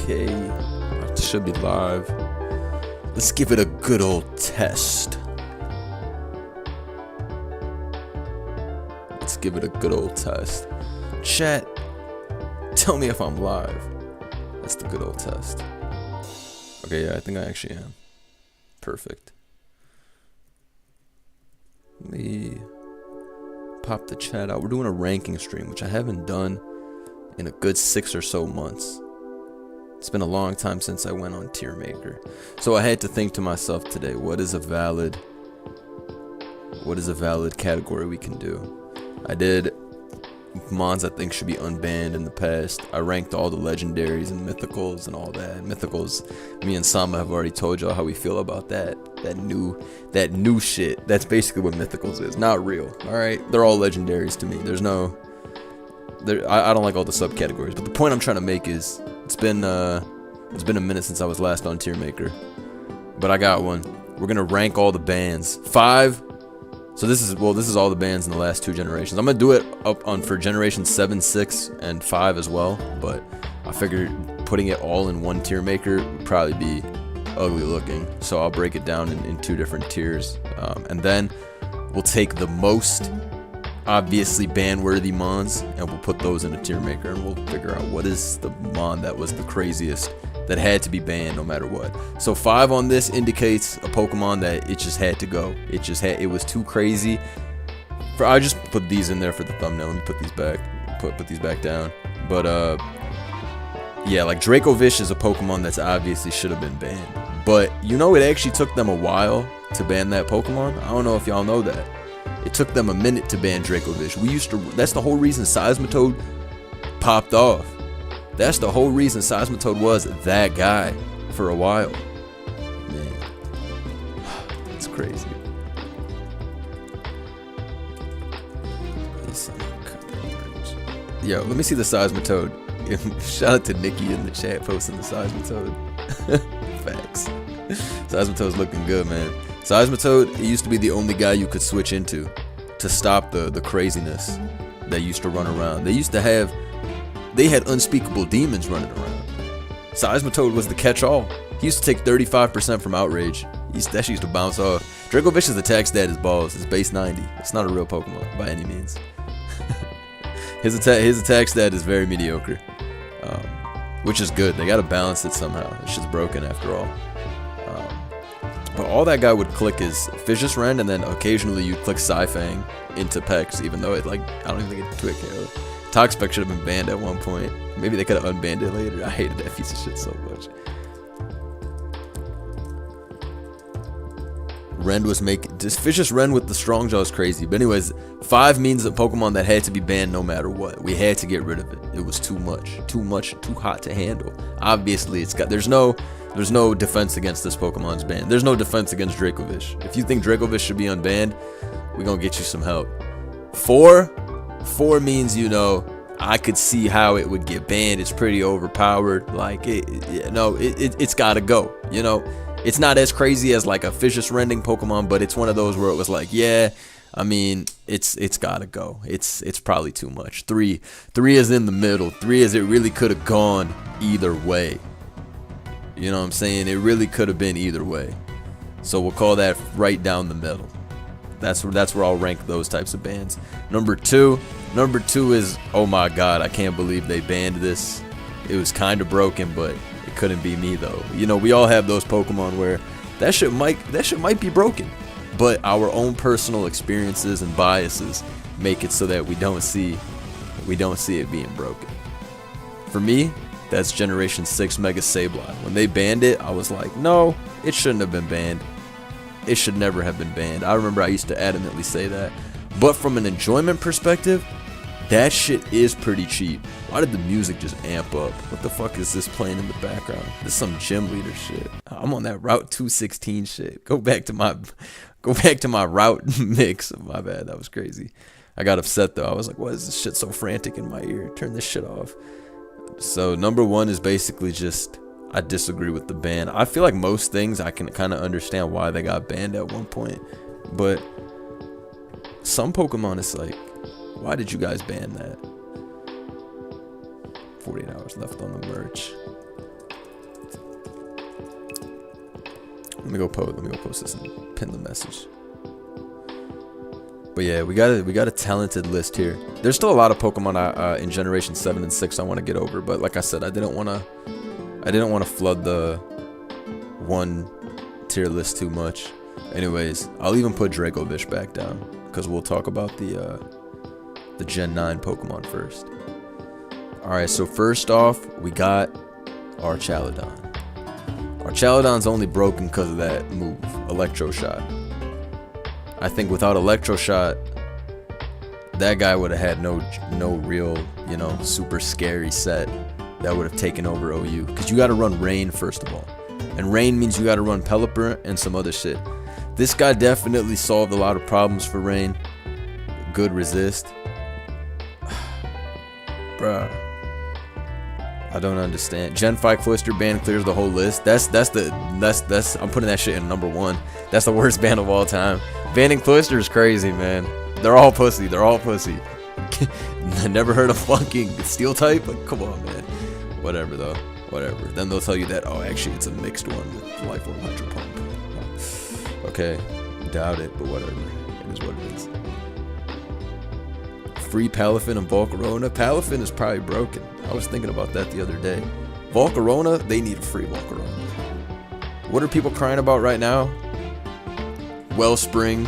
Okay, it should be live. Let's give it a good old test. Let's give it a good old test. Chat, tell me if I'm live. That's the good old test. Okay, yeah, I think I actually am. Perfect. Let me pop the chat out. We're doing a ranking stream, which I haven't done in a good 6 or so months. It's been a long time since I went on Tier Maker. So I had to think to myself today, what is a valid category we can do? I did Mons I think should be unbanned in the past. I ranked all the legendaries and mythicals and all that. Mythicals, me and Sama have already told y'all how we feel about that new shit. That's basically what mythicals is. Not real. Alright? They're all legendaries to me. I don't like all the subcategories. But the point I'm trying to make is it's been a minute since I was last on Tier Maker. But I got one. We're gonna rank all the bands. 5. So this is all the bands in the last 2 generations. I'm gonna do it up on for generation 7, 6, and 5 as well, but I figured putting it all in one Tier Maker would probably be ugly looking. So I'll break it down in 2 different tiers. And then we'll take the most obviously ban-worthy Mons and we'll put those in a Tier Maker and we'll figure out what is the Mon that was the craziest that had to be banned no matter what. So 5 on this indicates a Pokemon that it just had to go. It was too crazy. I just put these in there for the thumbnail. Let me put these back. Put these back down. But yeah, like Dracovish is a Pokemon that's obviously should have been banned. But you know, it actually took them a while to ban that Pokemon. I don't know if y'all know that. It took them a minute to ban Dracovish. That's the whole reason Seismitoad popped off. That's the whole reason Seismitoad was that guy for a while. Man, it's crazy. Yo, let me see the Seismitoad. Shout out to Nikki in the chat posting the Seismitoad. Facts. Seismitoad's looking good, man. Seismitoad, it used to be the only guy you could switch into to stop the craziness that used to run around. They had unspeakable demons running around. Seismitoad was the catch-all. He used to take 35% from Outrage. That shit used to bounce off. Dracovish's attack stat is balls. It's base 90. It's not a real Pokemon by any means. His attack stat is very mediocre, which is good. They gotta balance it somehow. It's just broken after all. But all that guy would click is Fissure Rend, and then occasionally you'd click Psyfang into Pex, even though I don't even think it twit KO. Toxpex should have been banned at one point. Maybe they could have unbanned it later. I hated that piece of shit so much. Rend was making this Fissure Rend with the strong jaw is crazy. But anyways, 5 means a Pokemon that had to be banned no matter what. We had to get rid of it. It was too much, too hot to handle. Obviously, there's no defense against this Pokemon's ban. There's no defense against Dracovish. If you think Dracovish should be unbanned, we're gonna get you some help. 4 means, you know, I could see how it would get banned. It's pretty overpowered. Like it's gotta go. You know, it's not as crazy as like a Fissure Rending Pokemon, but it's one of those where it was like, yeah, I mean, it's gotta go. It's probably too much. 3 is in the middle. 3 is it really could have gone either way. You know what I'm saying? It really could have been either way. So we'll call that right down the middle. That's where I'll rank those types of bans. Number 2 is, oh my god, I can't believe they banned this. It was kind of broken, but it couldn't be me though. You know, we all have those Pokemon where that shit might be broken, but our own personal experiences and biases make it so that we don't see it being broken. For me, that's Generation 6 Mega Sableye. When they banned it, I was like, no, it shouldn't have been banned. It should never have been banned. I remember I used to adamantly say that. But from an enjoyment perspective, that shit is pretty cheap. Why did the music just amp up? What the fuck is this playing in the background? This is some gym leader shit. I'm on that Route 216 shit. Go back to my route mix. My bad, that was crazy. I got upset though. I was like, why is this shit so frantic in my ear? Turn this shit off. So number 1 is basically just, I disagree with the ban. I feel like most things I can kind of understand why they got banned at one point, but some Pokemon it's like, why did you guys ban that? 48 hours left on the merch. Let me go post this and pin the message. But yeah, we got a talented list here. There's still a lot of Pokemon in Generation 7 and 6 I want to get over, but like I said, I didn't want to flood the one tier list too much. Anyways, I'll even put Dracovish back down because we'll talk about the Gen 9 Pokemon first. All right, so first off, we got Archaludon. Archaludon's only broken because of that move, Electro Shot. I think without Electro Shot, that guy would have had no real, you know, super scary set that would have taken over OU. Because you got to run Rain first of all. And Rain means you got to run Pelipper and some other shit. This guy definitely solved a lot of problems for Rain. Good resist. Bruh. I don't understand. Gen 5 Cloister ban clears the whole list. That's I'm putting that shit in number 1. That's the worst ban of all time. Banning Cloister is crazy, man. They're all pussy. I never heard of fucking Steel type. Like, come on, man. Whatever though. Whatever. Then they'll tell you that, oh, actually it's a mixed one with Life 100 Pump. Okay. Doubt it, but whatever. It is what it is. Free Palafin and Volcarona. Palafin is probably broken. I was thinking about that the other day. Volcarona, they need a free Volcarona. What are people crying about right now? Wellspring,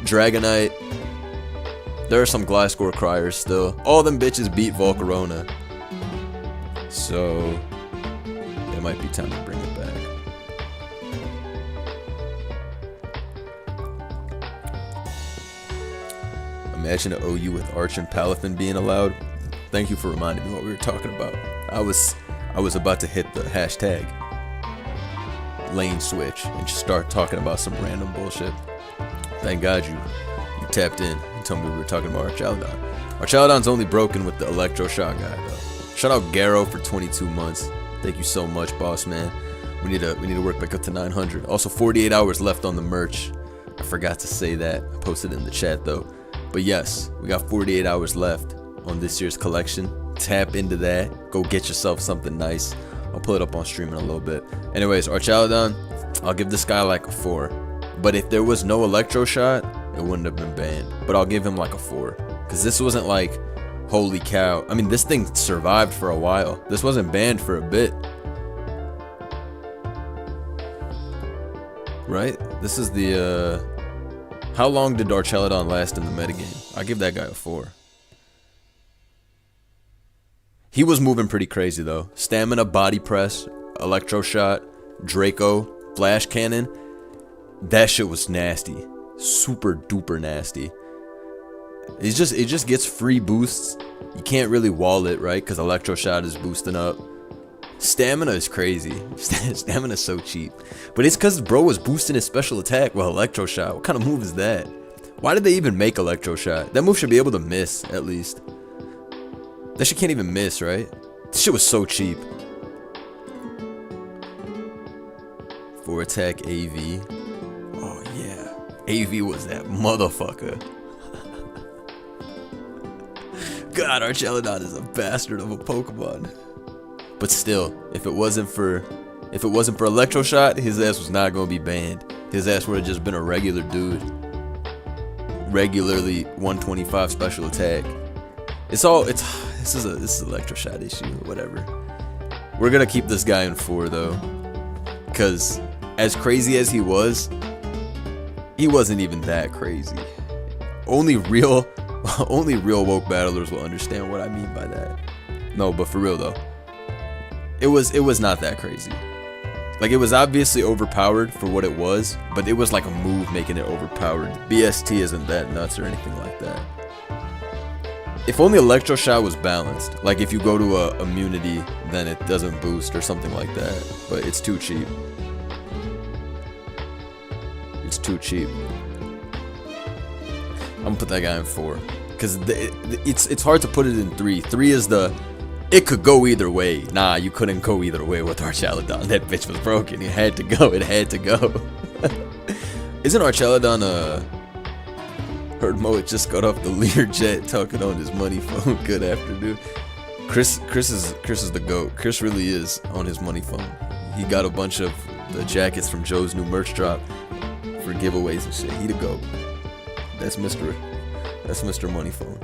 Dragonite. There are some Gliscor criers still. All them bitches beat Volcarona. So, it might be time to bring it back. Imagine an OU with Arch and Palafin being allowed. Thank you for reminding me what we were talking about. I was about to hit the hashtag lane switch and just start talking about some random bullshit. Thank God you tapped in and told me we were talking about Archaludon. Archaludon's only broken with the Electro Shot guy though. Shout out Garo for 22 months. Thank you so much, boss man. We need to work back up to 900. Also 48 hours left on the merch. I forgot to say that. I posted it in the chat though. But yes, we got 48 hours left on this year's collection. Tap into that. Go get yourself something nice. I'll pull it up on stream in a little bit. Anyways, Archaludon, I'll give this guy like a 4. But if there was no Electro Shot, it wouldn't have been banned. But I'll give him like a 4. Because this wasn't like, holy cow. I mean, this thing survived for a while. This wasn't banned for a bit. Right? This is the, how long did Archaludon last in the metagame? I'll give that guy a 4. He was moving pretty crazy though. Stamina, Body Press, Electro Shot, Draco, Flash Cannon. That shit was nasty. Super duper nasty. It just gets free boosts. You can't really wall it, right? Because Electro Shot is boosting up. Stamina is crazy. Stamina is so cheap. But it's because bro was boosting his special attack with Electro Shot. What kind of move is that? Why did they even make Electro Shot? That move should be able to miss, at least. That shit can't even miss, right? This shit was so cheap. 4 attack AV. Oh yeah. AV was that motherfucker. God, Archaludon is a bastard of a Pokemon. But still, if it wasn't for Electro Shot, his ass was not gonna be banned. His ass would have just been a regular dude. Regularly 125 special attack. This is an Electro Shot issue, whatever. We're gonna keep this guy in 4 though. Cause as crazy as he wasn't even that crazy. Only real woke battlers will understand what I mean by that. No, but for real though. It was not that crazy. Like, it was obviously overpowered for what it was, but it was like a move making it overpowered. BST isn't that nuts or anything like that. If only Electro Shot was balanced. Like, if you go to a immunity, then it doesn't boost or something like that. But it's too cheap. It's too cheap. I'm gonna put that guy in 4. Because it's hard to put it in 3. 3 is the... It could go either way. Nah, you couldn't go either way with Archaludon. That bitch was broken. It had to go. It had to go. Isn't Archaludon Heard Moet just got off the Learjet talking on his money phone. Good afternoon. Chris is the GOAT. Chris really is on his money phone. He got a bunch of the jackets from Joe's new merch drop for giveaways and shit. He the GOAT. That's Mr. Money Phone.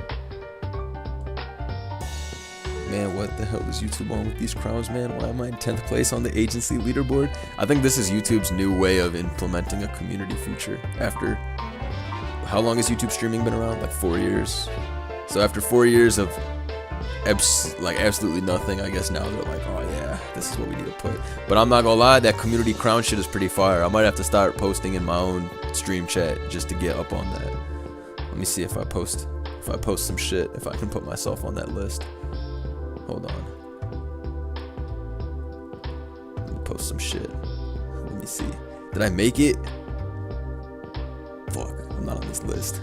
Man, what the hell is YouTube on with these crowns, man? Why am I in 10th place on the agency leaderboard? I think this is YouTube's new way of implementing a community feature. After, how long has YouTube streaming been around? Like 4 years. So after 4 years of absolutely nothing, I guess now they're like, oh yeah, this is what we need to put. But I'm not gonna lie, that community crown shit is pretty fire. I might have to start posting in my own stream chat just to get up on that. Let me see if I post some shit, if I can put myself on that list. Hold on. Let me post some shit. Let me see. Did I make it? Fuck, I'm not on this list.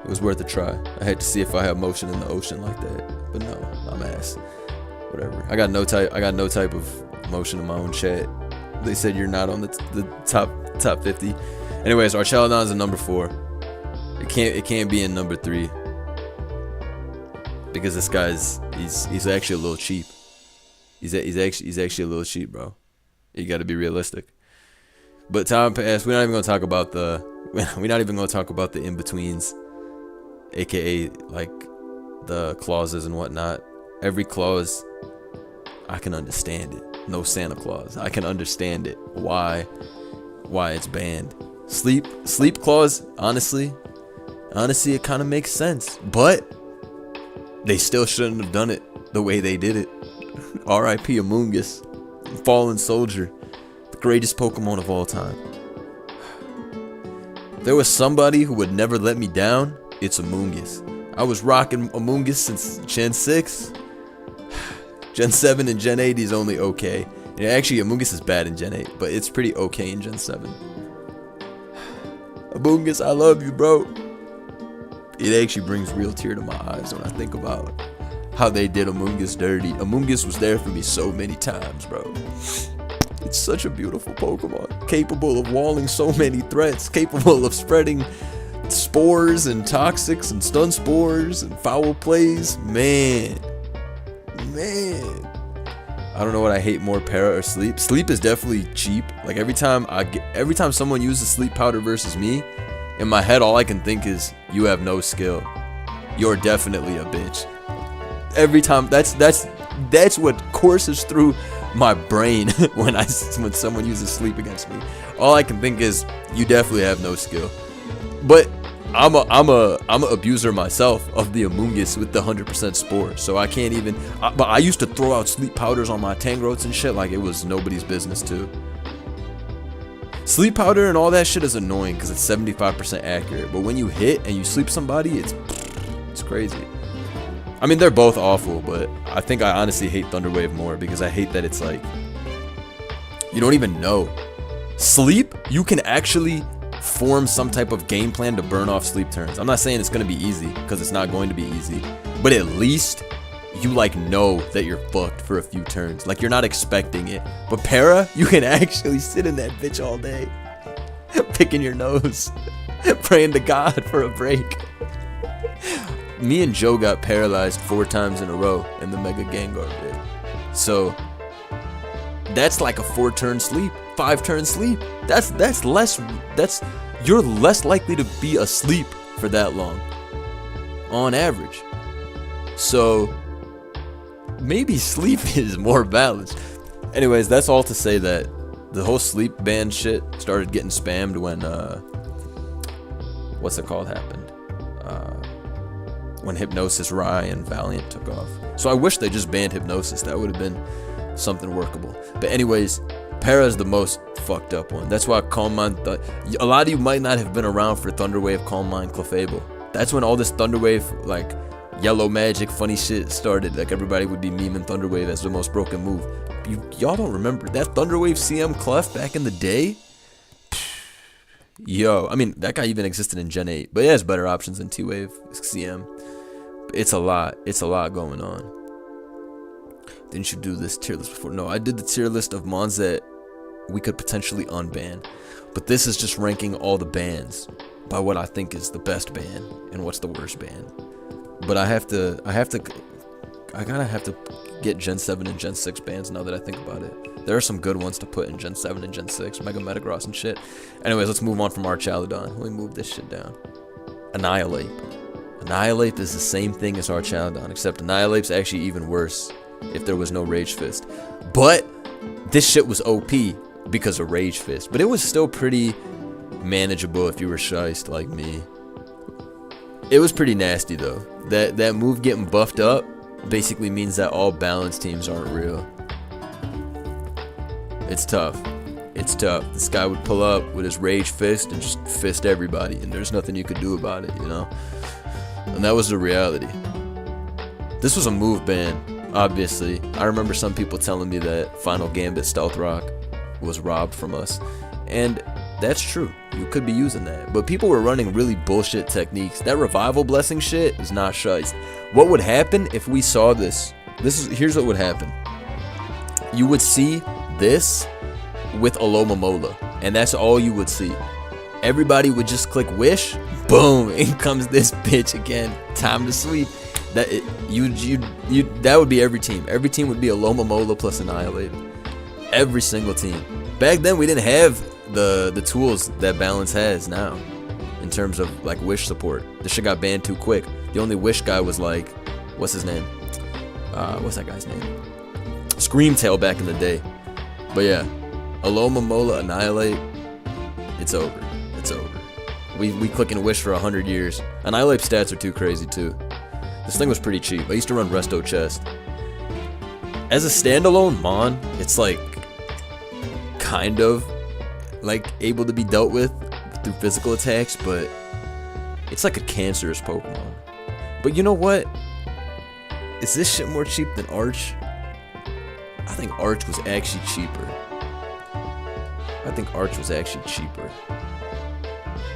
It was worth a try. I had to see if I have motion in the ocean like that. But no, I'm ass. Whatever. I got no type of motion in my own chat. They said you're not on the top 50. Anyways, Archaludon's in number 4. It can't be in number 3. Because this guy's he's actually a little cheap. He's actually a little cheap, bro. You got to be realistic. But time passed. We're not even gonna talk about the in-betweens, aka like the clauses and whatnot. Every clause, I can understand it. No Santa Claus. I can understand it. Why it's banned. Sleep clause. Honestly, it kind of makes sense, but they still shouldn't have done it the way they did it. R.I.P. Amoonguss, fallen soldier, the greatest Pokemon of all time. If there was somebody who would never let me down, it's Amoonguss. I was rocking Amoonguss since Gen 6. Gen 7 and Gen 8 is only okay. Yeah, actually, Amoonguss is bad in Gen 8, but it's pretty okay in Gen 7. Amoonguss, I love you, bro. It actually brings real tear to my eyes when I think about how they did Amoonguss dirty. Amoonguss was there for me so many times, bro. It's such a beautiful Pokemon, capable of walling so many threats, capable of spreading spores and toxics and stun spores and foul plays. Man, I don't know what I hate more, Para or Sleep. Sleep is definitely cheap. Like every time someone uses Sleep Powder versus me, in my head all I can think is, you have no skill. You're definitely a bitch. Every time, that's what courses through my brain when someone uses Sleep against me. All I can think is, you definitely have no skill. But I'm a abuser myself of the Amoonguss with the 100% spore, so I can't even. But I used to throw out Sleep Powders on my Tangrowths and shit like it was nobody's business too. Sleep Powder and all that shit is annoying because it's 75% accurate, but when you hit and you sleep somebody, it's crazy. I mean, they're both awful, but I think I honestly hate Thunder Wave more because I hate that it's like, you don't even know. Sleep, you can actually form some type of game plan to burn off sleep turns. I'm not saying it's going to be easy, because it's not going to be easy, but at least you like know that you're fucked for a few turns. Like you're not expecting it. But Para, you can actually sit in that bitch all day, picking your nose, praying to God for a break. Me and Joe got paralyzed 4 times in a row in the Mega Gengar bit. So that's like a 4-turn sleep, 5-turn sleep. You're less likely to be asleep for that long on average. So maybe sleep is more balanced. Anyways, that's all to say that the whole sleep ban shit started getting spammed when what's it called happened? When Hypnosis, Rai, and Valiant took off. So I wish they just banned Hypnosis. That would have been something workable. But anyways, Para is the most fucked up one. That's why Calm Mind. A lot of you might not have been around for Thunder Wave, Calm Mind, Clefable. That's when all this Thunder Wave, like yellow magic, funny shit started. Like everybody would be memeing Thunder Wave as the most broken move. Y'all don't remember that Thunder Wave CM Clef back in the day? Yo, I mean, that guy even existed in Gen 8, but he has better options than T-Wave CM. It's a lot going on. Didn't you do this tier list before? No, I did the tier list of mons that we could potentially unban, but this is just ranking all the bans by what I think is the best ban and what's the worst ban. But I have to I gotta have to get Gen 7 and Gen 6 bans now that I think about it. There are some good ones to put in Gen 7 and Gen 6, Mega Metagross and shit. Anyways, let's move on from Archaludon. Let me move this shit down. Annihilape. Annihilape is the same thing as Archaludon, except Annihilape's actually even worse if there was no Rage Fist. But this shit was OP because of Rage Fist. But it was still pretty manageable if you were shiced like me. It was pretty nasty though. That move getting buffed up basically means that all balanced teams aren't real. It's tough. It's tough. This guy would pull up with his Rage Fist and just fist everybody, and there's nothing you could do about it, you know? And that was the reality. This was a move ban, obviously. I remember some people telling me that Final Gambit Stealth Rock was robbed from us, and that's true. You could be using that, but people were running really bullshit techniques. That Revival Blessing shit is not shiced. What would happen if we saw this? Here's what would happen. You would see this with Alomomola, and that's all you would see. Everybody would just click Wish, boom, in comes this bitch again. Time to sweep. That would be every team. Every team would be Alomomola plus Annihilate. Every single team. Back then we didn't have the tools that Balance has now in terms of like Wish support. This shit got banned too quick. The only Wish guy was like, what's his name? What's that guy's name? Screamtail back in the day. But yeah, Alomomola, Annihilate, it's over. It's over. We click and Wish for 100 years. Annihilate stats are too crazy too. This thing was pretty cheap. I used to run Resto Chest. As a standalone Mon, it's like kind of like able to be dealt with through physical attacks, but it's like a cancerous Pokemon. But you know what? Is this shit more cheap than Arch? I think Arch was actually cheaper.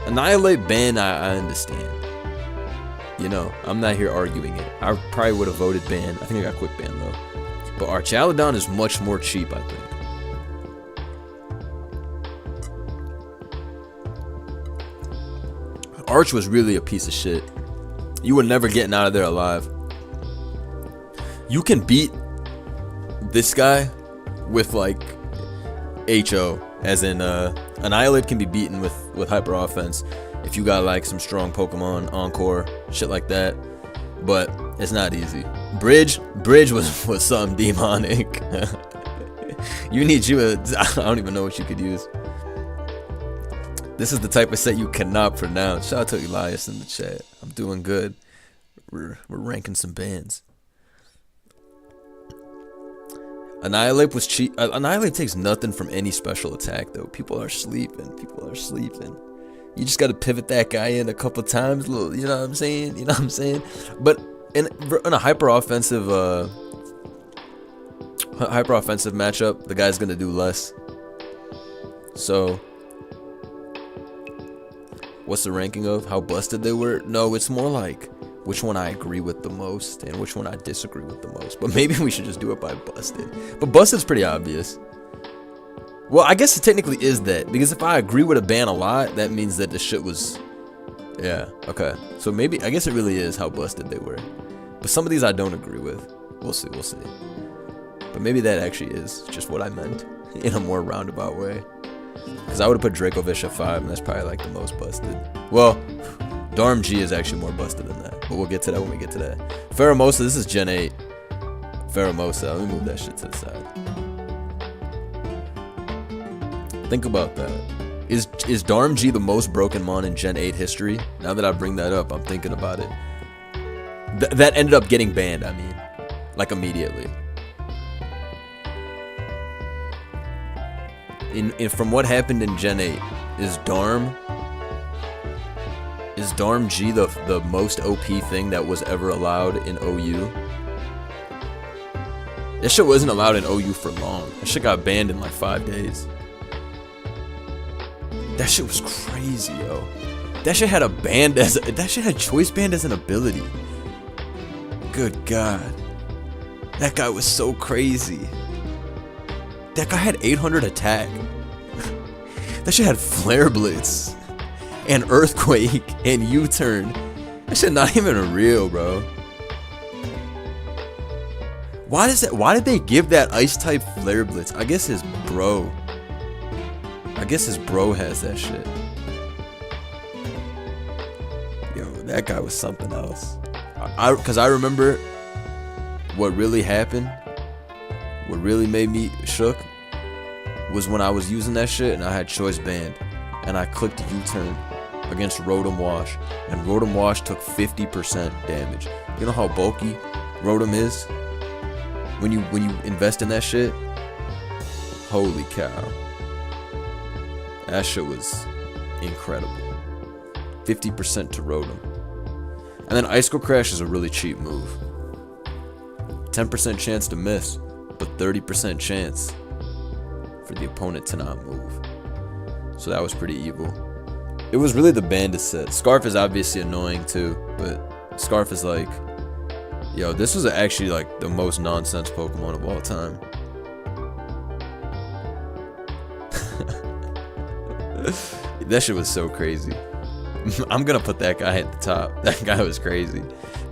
Annihilate ban, I understand. You know, I'm not here arguing it. I probably would have voted ban. I think I got quick ban though. But Archaludon is much more cheap, I think. Arch was really a piece of shit. You were never getting out of there alive. You can beat this guy with like HO, as in Annihilate can be beaten with hyper offense if you got like some strong Pokemon, Encore, shit like that. But it's not easy. Bridge was something demonic. I don't even know what you could use. This is the type of set you cannot pronounce. Shout out to Elias in the chat. I'm doing good. We're ranking some bands. Annihilate was cheap. Annihilate takes nothing from any special attack though. People are sleeping. You just gotta pivot that guy in a couple times. You know what I'm saying? But in a hyper offensive matchup, the guy's gonna do less. So, what's the ranking of how busted they were? No, it's more like which one I agree with the most and which one I disagree with the most. But maybe we should just do it by busted. But busted's pretty obvious. Well, I guess it technically is that, because if I agree with a ban a lot, that means that the shit was, yeah, okay. So maybe, I guess it really is how busted they were. But some of these I don't agree with. We'll see. But maybe that actually is just what I meant in a more roundabout way. Because I would have put Dracovish at 5, and that's probably like the most busted. Well, Darm G is actually more busted than that, but we'll get to that when we get to that. Pheromosa, this is Gen 8. Pheromosa, let me move that shit to the side. Think about that. Is Darm G the most broken Mon in Gen 8 history? Now that I bring that up, I'm thinking about it. That ended up getting banned, I mean. Like immediately. From what happened in Gen 8, is Darm G the most OP thing that was ever allowed in OU? That shit wasn't allowed in OU for long. That shit got banned in like 5 days. That shit was crazy, yo. That shit had that shit had choice band as an ability. Good God. That guy was so crazy. That guy had 800 attack. That shit had Flare Blitz and Earthquake and U-Turn. That shit not even real, bro. Why does that? Why did they give that ice type Flare Blitz? I guess his bro has that shit. Yo, that guy was something else. Cause I remember what really happened, what really made me shook was when I was using that shit and I had Choice Band and I clicked U-turn against Rotom Wash, and Rotom Wash took 50% damage. You know how bulky Rotom is? When you invest in that shit, holy cow. That shit was incredible. 50% to Rotom. And then Icicle Crash is a really cheap move. 10% chance to miss, but 30% chance for the opponent to not move. So that was pretty evil. It was really the Bandit set. Scarf is obviously annoying too, but Scarf is like, yo, this was actually like the most nonsense Pokemon of all time. That shit was so crazy. I'm gonna put that guy at the top. That guy was crazy.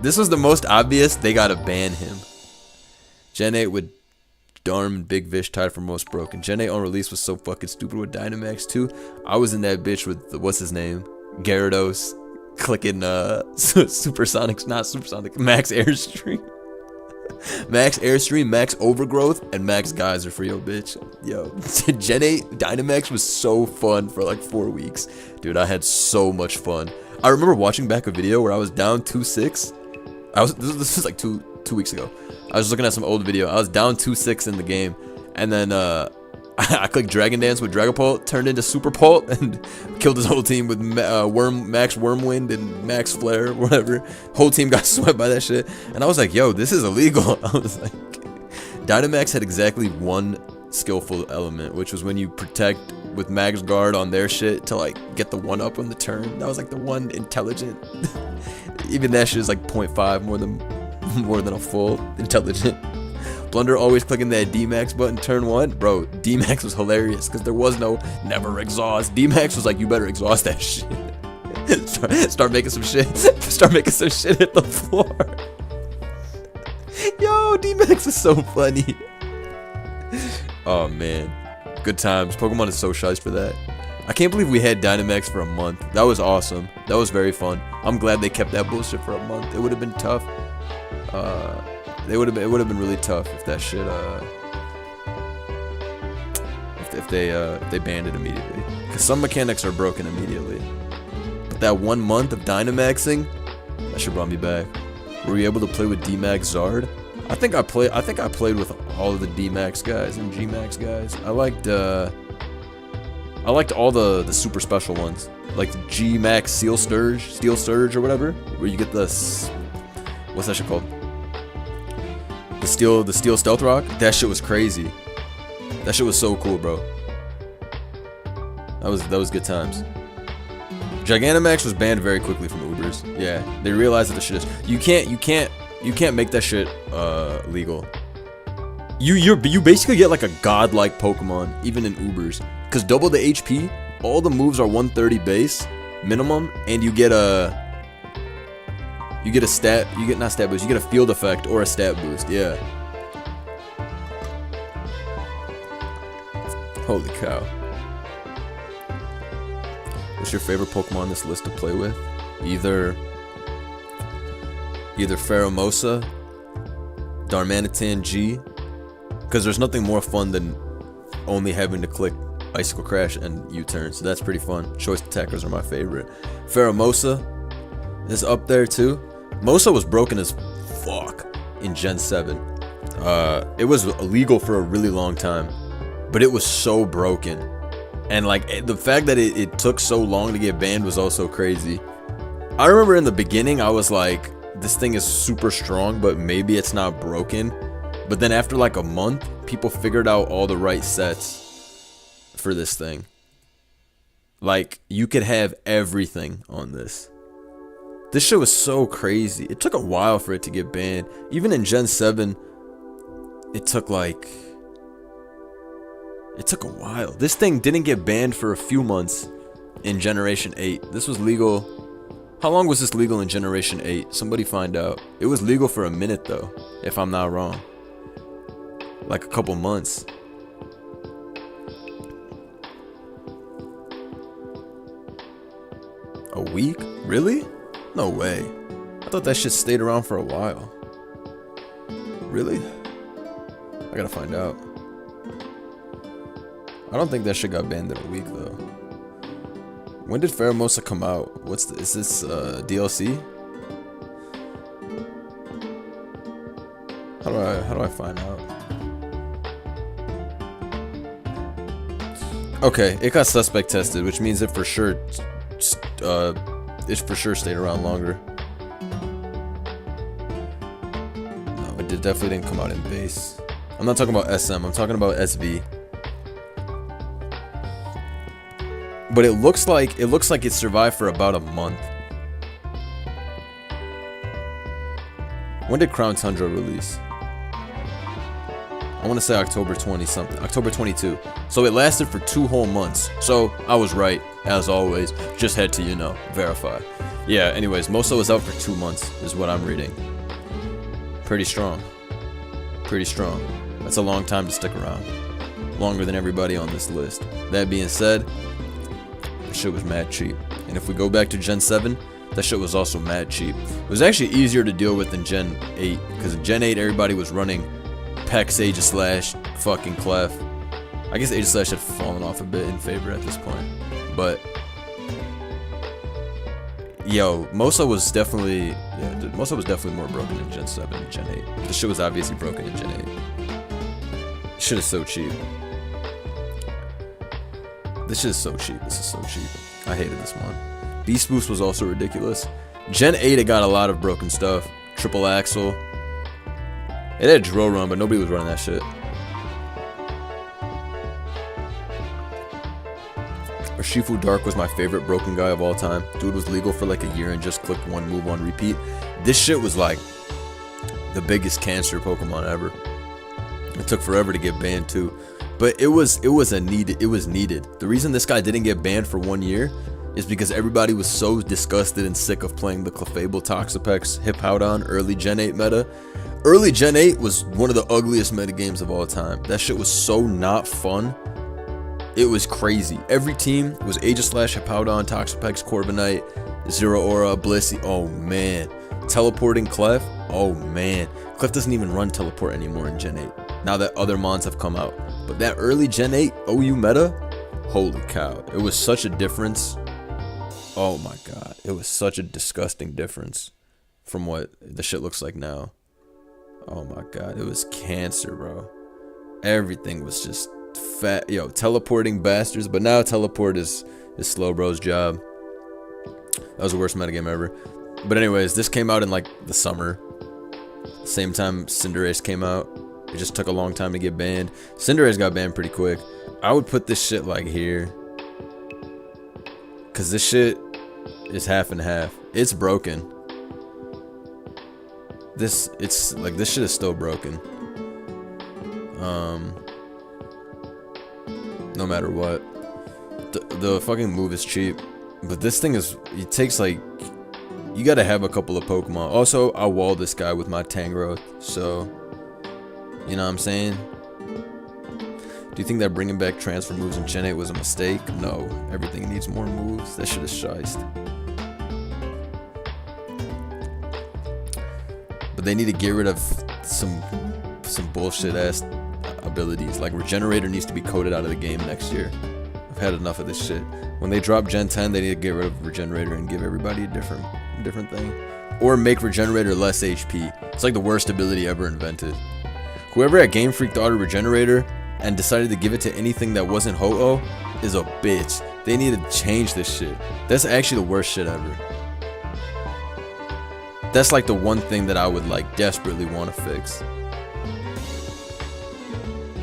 This was the most obvious. They gotta ban him. Gen 8 with Darm and Big Vish tied for most broken. Gen 8 on release was so fucking stupid with Dynamax too. I was in that bitch with, what's his name? Gyarados. Clicking Supersonics, not Supersonic, Max Airstream. Max Airstream, Max Overgrowth, and Max Geyser for yo bitch. Yo, Gen 8 Dynamax was so fun for like 4 weeks. Dude, I had so much fun. I remember watching back a video where I was down 2-6. This was like two weeks ago. I was looking at some old video. I was down 2-6 in the game, and then I clicked Dragon Dance with Dragapult, turned into Super Pult, and killed his whole team with Max Wormwind and Max Flare, whatever. Whole team got swept by that shit. And I was like, yo, this is illegal. I was like, Dynamax had exactly one skillful element, which was when you protect with Max Guard on their shit to like get the 1-up on the turn. That was like the one intelligent. Even that shit is like 0.5 more than a full intelligent. Blunder always clicking that D-Max button turn 1. Bro, D-Max was hilarious because there was no never exhaust. D-Max was like, you better exhaust that shit. start making some shit. Start making some shit hit the floor. Yo, D-Max is so funny. Oh man, good times. Pokemon is so shite for that. I can't believe we had Dynamax for a month. That was awesome. That was very fun. I'm glad they kept that bullshit for a month. It would have been tough. It would have been really tough if that shit if they banned it immediately, because some mechanics are broken immediately. But that 1 month of Dynamaxing, that shit brought me back. Were we able to play with D-Max Zard? I think I played with all of the D-Max guys and G-Max guys. I liked all the super special ones, like the G-Max Steel Surge or whatever, where you get this, what's that shit called? The steel Stealth Rock. That shit was crazy. That shit was so cool, bro. That was good times. Gigantamax was banned very quickly from Ubers. Yeah, they realized that the shit is, you can't make that shit legal. You basically get like a godlike Pokemon even in Ubers, because double the HP, all the moves are 130 base minimum, and you get a stat, you get a field effect or a stat boost. Yeah. Holy cow. What's your favorite Pokemon on this list to play with? Either Pheromosa, Darmanitan-G, because there's nothing more fun than only having to click Icicle Crash and U-turn, so that's pretty fun. Choice Attackers are my favorite. Pheromosa is up there too. Mosa was broken as fuck in Gen 7. It was illegal for a really long time, but it was so broken. And like the fact that it took so long to get banned was also crazy. I remember in the beginning I was like, this thing is super strong, but maybe it's not broken. But then after like a month, people figured out all the right sets for this thing. Like, you could have everything on this. This shit was so crazy. It took a while for it to get banned. Even in Gen 7, it took a while. This thing didn't get banned for a few months in Generation 8. This was legal. How long was this legal in Generation 8? Somebody find out. It was legal for a minute though, if I'm not wrong. like a couple months. A week? Really? No way. I thought that shit stayed around for a while. Really? I gotta find out. I don't think that shit got banned in a week though. When did Pheromosa come out? Is this DLC? How do I find out? Okay, it got suspect tested, which means it for sure stayed around longer. No, it definitely didn't come out in base. I'm not talking about SM, I'm talking about SV. But it looks like it survived for about a month. When did Crown Tundra release? I want to say October 20 something, October 22. So it lasted for 2 whole months. So I was right, as always. Just had to, you know, verify. Yeah, anyways, Mosa was out for 2 months, is what I'm reading. Pretty strong. Pretty strong. That's a long time to stick around. Longer than everybody on this list. That being said, that shit was mad cheap. And if we go back to Gen 7, that shit was also mad cheap. It was actually easier to deal with than Gen 8. Because in Gen 8, everybody was running Pex, Aegislash, fucking Clef. I guess Aegislash had fallen off a bit in favor at this point. But yo, Mosa was definitely more broken in Gen 7 than Gen 8. This shit was obviously broken in Gen 8. This shit is so cheap. This shit is so cheap. This is so cheap. I hated this one. Beast Boost was also ridiculous. Gen 8, it got a lot of broken stuff. Triple Axle. It had Drill Run, but nobody was running that shit. Urshifu-Dark was my favorite broken guy of all time. Dude was legal for like a year and just clicked one move on repeat. This shit was like the biggest cancer Pokemon ever. It took forever to get banned too. But it was needed. The reason this guy didn't get banned for 1 year is because everybody was so disgusted and sick of playing the Clefable, Toxapex, Hippowdon early Gen 8 meta. Early Gen 8 was one of the ugliest meta games of all time. That shit was so not fun. It was crazy. Every team was Aegislash, Hippowdon, Toxapex, Corviknight, Zero Aura, Blissey. Oh man. Teleporting Clef. Oh man. Clef doesn't even run Teleport anymore in Gen 8. Now that other mons have come out. But that early Gen 8 OU meta, holy cow. It was such a difference. Oh my god. It was such a disgusting difference from what the shit looks like now. Oh my god. It was cancer, bro. Everything was just fat. Yo, teleporting bastards. But now teleport is Slowbro's job. That was the worst metagame ever. But anyways, this came out in like the summer. Same time Cinderace came out. It just took a long time to get banned. Cinderace got banned pretty quick. I would put this shit like here. Cause this shit is half and half. It's broken. This shit is still broken. No matter what. The fucking move is cheap. But this thing is, it takes like, you gotta have a couple of Pokemon. Also, I walled this guy with my Tangrowth, so, you know what I'm saying? Do you think that bringing back transfer moves in Gen 8 was a mistake? No, everything needs more moves. That shit is shiced. But they need to get rid of some bullshit ass abilities. Like Regenerator needs to be coded out of the game next year. I've had enough of this shit. When they drop Gen 10, they need to get rid of Regenerator and give everybody a different thing. Or make Regenerator less HP. It's like the worst ability ever invented. Whoever at Game Freak thought of Regenerator and decided to give it to anything that wasn't Ho-Oh is a bitch. They need to change this shit. That's actually the worst shit ever. That's like the one thing that I would like desperately want to fix.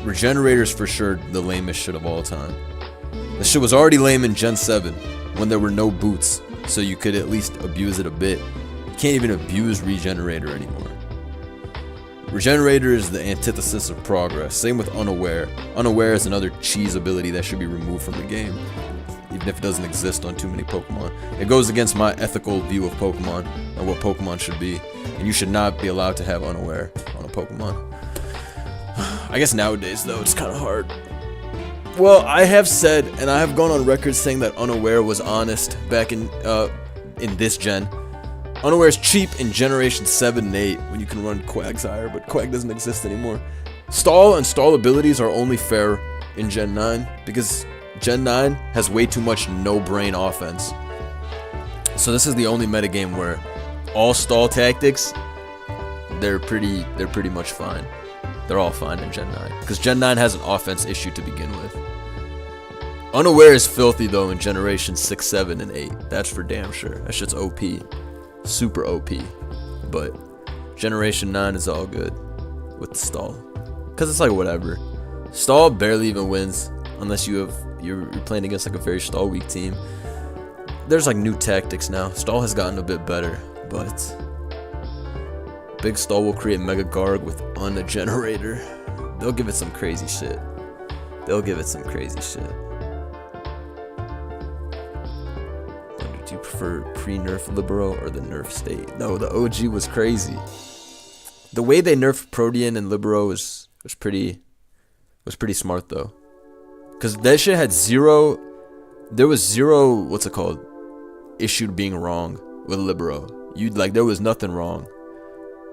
Regenerator's for sure the lamest shit of all time. The shit was already lame in Gen 7 when there were no boots, so you could at least abuse it a bit. You can't even abuse Regenerator anymore. Regenerator is the antithesis of progress. Same with Unaware. Unaware is another cheese ability that should be removed from the game, even if it doesn't exist on too many Pokemon. It goes against my ethical view of Pokemon and what Pokemon should be, and you should not be allowed to have Unaware on a Pokemon. I guess nowadays, though, it's kind of hard. Well, I have said, and I have gone on record saying that Unaware was honest back in this gen. Unaware is cheap in Generation 7 and 8 when you can run Quagsire, but Quag doesn't exist anymore. Stall and stall abilities are only fair in Gen 9 because Gen 9 has way too much no-brain offense. So this is the only metagame where all stall tactics, they're pretty much fine. They're all fine in Gen 9 because Gen 9 has an offense issue to begin with. Unaware is filthy though in Generation 6, 7, and 8. That's for damn sure. That shit's OP. Super OP. But Generation 9 is all good with the stall. Because it's like whatever. Stall barely even wins unless you're playing against like a very stall weak team. There's like new tactics now. Stall has gotten a bit better, but Big Stall will create Mega Garg with a generator. They'll give it some crazy shit. They'll give it some crazy shit. Do you prefer pre-nerf Libero or the nerf state? No, the OG was crazy. The way they nerfed Protean and Libero was pretty smart though. Cause that shit had zero. There was zero. What's it called? Issue being wrong with Libero. There was nothing wrong.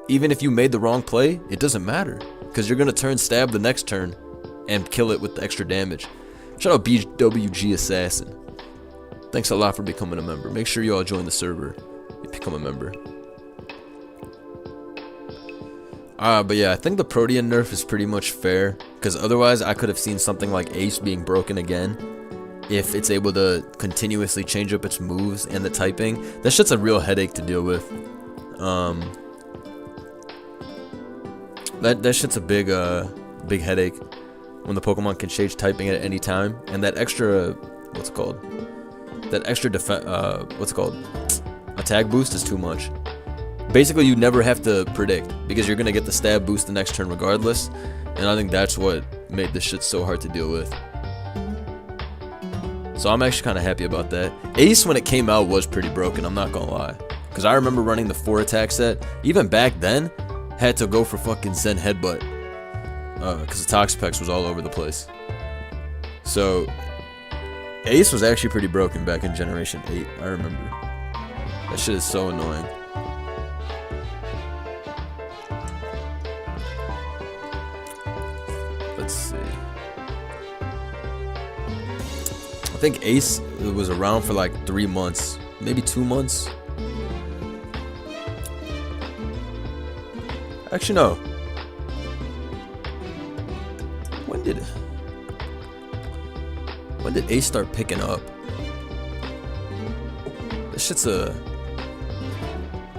Even if you made the wrong play, it doesn't matter. Because you're going to turn stab the next turn and kill it with the extra damage. Shout out BWG Assassin. Thanks a lot for becoming a member. Make sure you all join the server and become a member. But yeah, I think the Protean nerf is pretty much fair. Because otherwise, I could have seen something like Ace being broken again. If it's able to continuously change up its moves and the typing. That shit's a real headache to deal with. That shit's a big headache when the Pokemon can change typing at any time, and that extra attack boost is too much. Basically, you never have to predict because you're gonna get the stab boost the next turn regardless, and I think that's what made this shit so hard to deal with. So I'm actually kind of happy about that. Ace, when it came out, was pretty broken, I'm not gonna lie, because I remember running the 4 attack set. Even back then, had to go for fucking Zen Headbutt because the Toxapex was all over the place. So Ace was actually pretty broken back in Generation 8, I remember. That shit is so annoying. Let's see. I think Ace was around for like 3 months, maybe 2 months. Actually, no. When did Ace start picking up? This shit's a.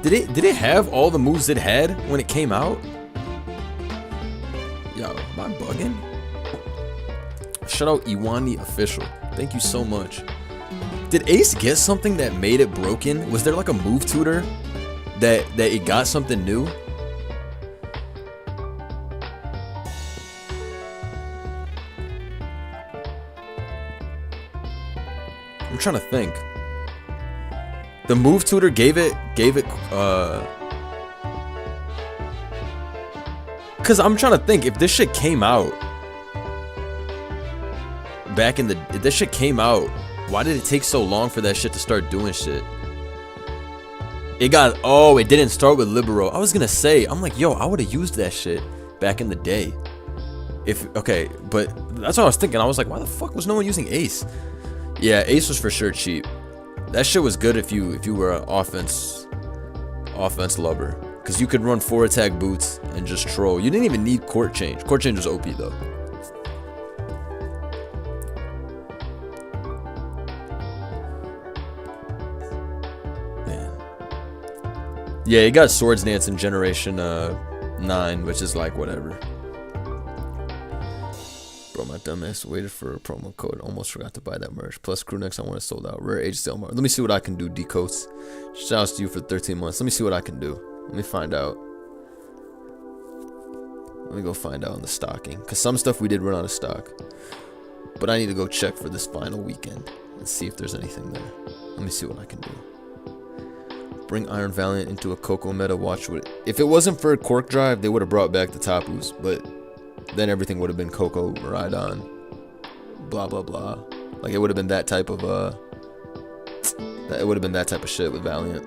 Did it have all the moves it had when it came out? Yo, am I bugging? Shout out Iwani Official. Thank you so much. Did Ace get something that made it broken? Was there like a move tutor that it got something new? I'm trying to think. The move tutor gave it cause I'm trying to think if this shit came out back in if this shit came out, why did it take so long for that shit to start doing shit? It didn't start with Libero. I was gonna say, I'm like, yo, I would have used that shit back in the day. But that's what I was thinking. I was like, why the fuck was no one using Ace? Yeah, Ace was for sure cheap. That shit was good if you were an offense lover, because you could run 4 attack boots and just troll. You didn't even need court change. Court change was OP though. Man. Yeah, you got Swords Dance in Generation 9, which is like whatever. Bro, my dumbass waited for a promo code. Almost forgot to buy that merch. Plus, crew next I want it sold out. Rare age sale mark. Let me see what I can do, D-Coats. Shout out to you for 13 months. Let me see what I can do. Let me find out. Let me go find out on the stocking. Because some stuff we did run out of stock. But I need to go check for this final weekend and see if there's anything there. Let me see what I can do. Bring Iron Valiant into a Coco meta. Watch what. If it wasn't for Cork Drive, they would have brought back the Tapus. But then everything would have been Coco, Miraidon, blah blah blah. Like it would have been that type of shit with Valiant.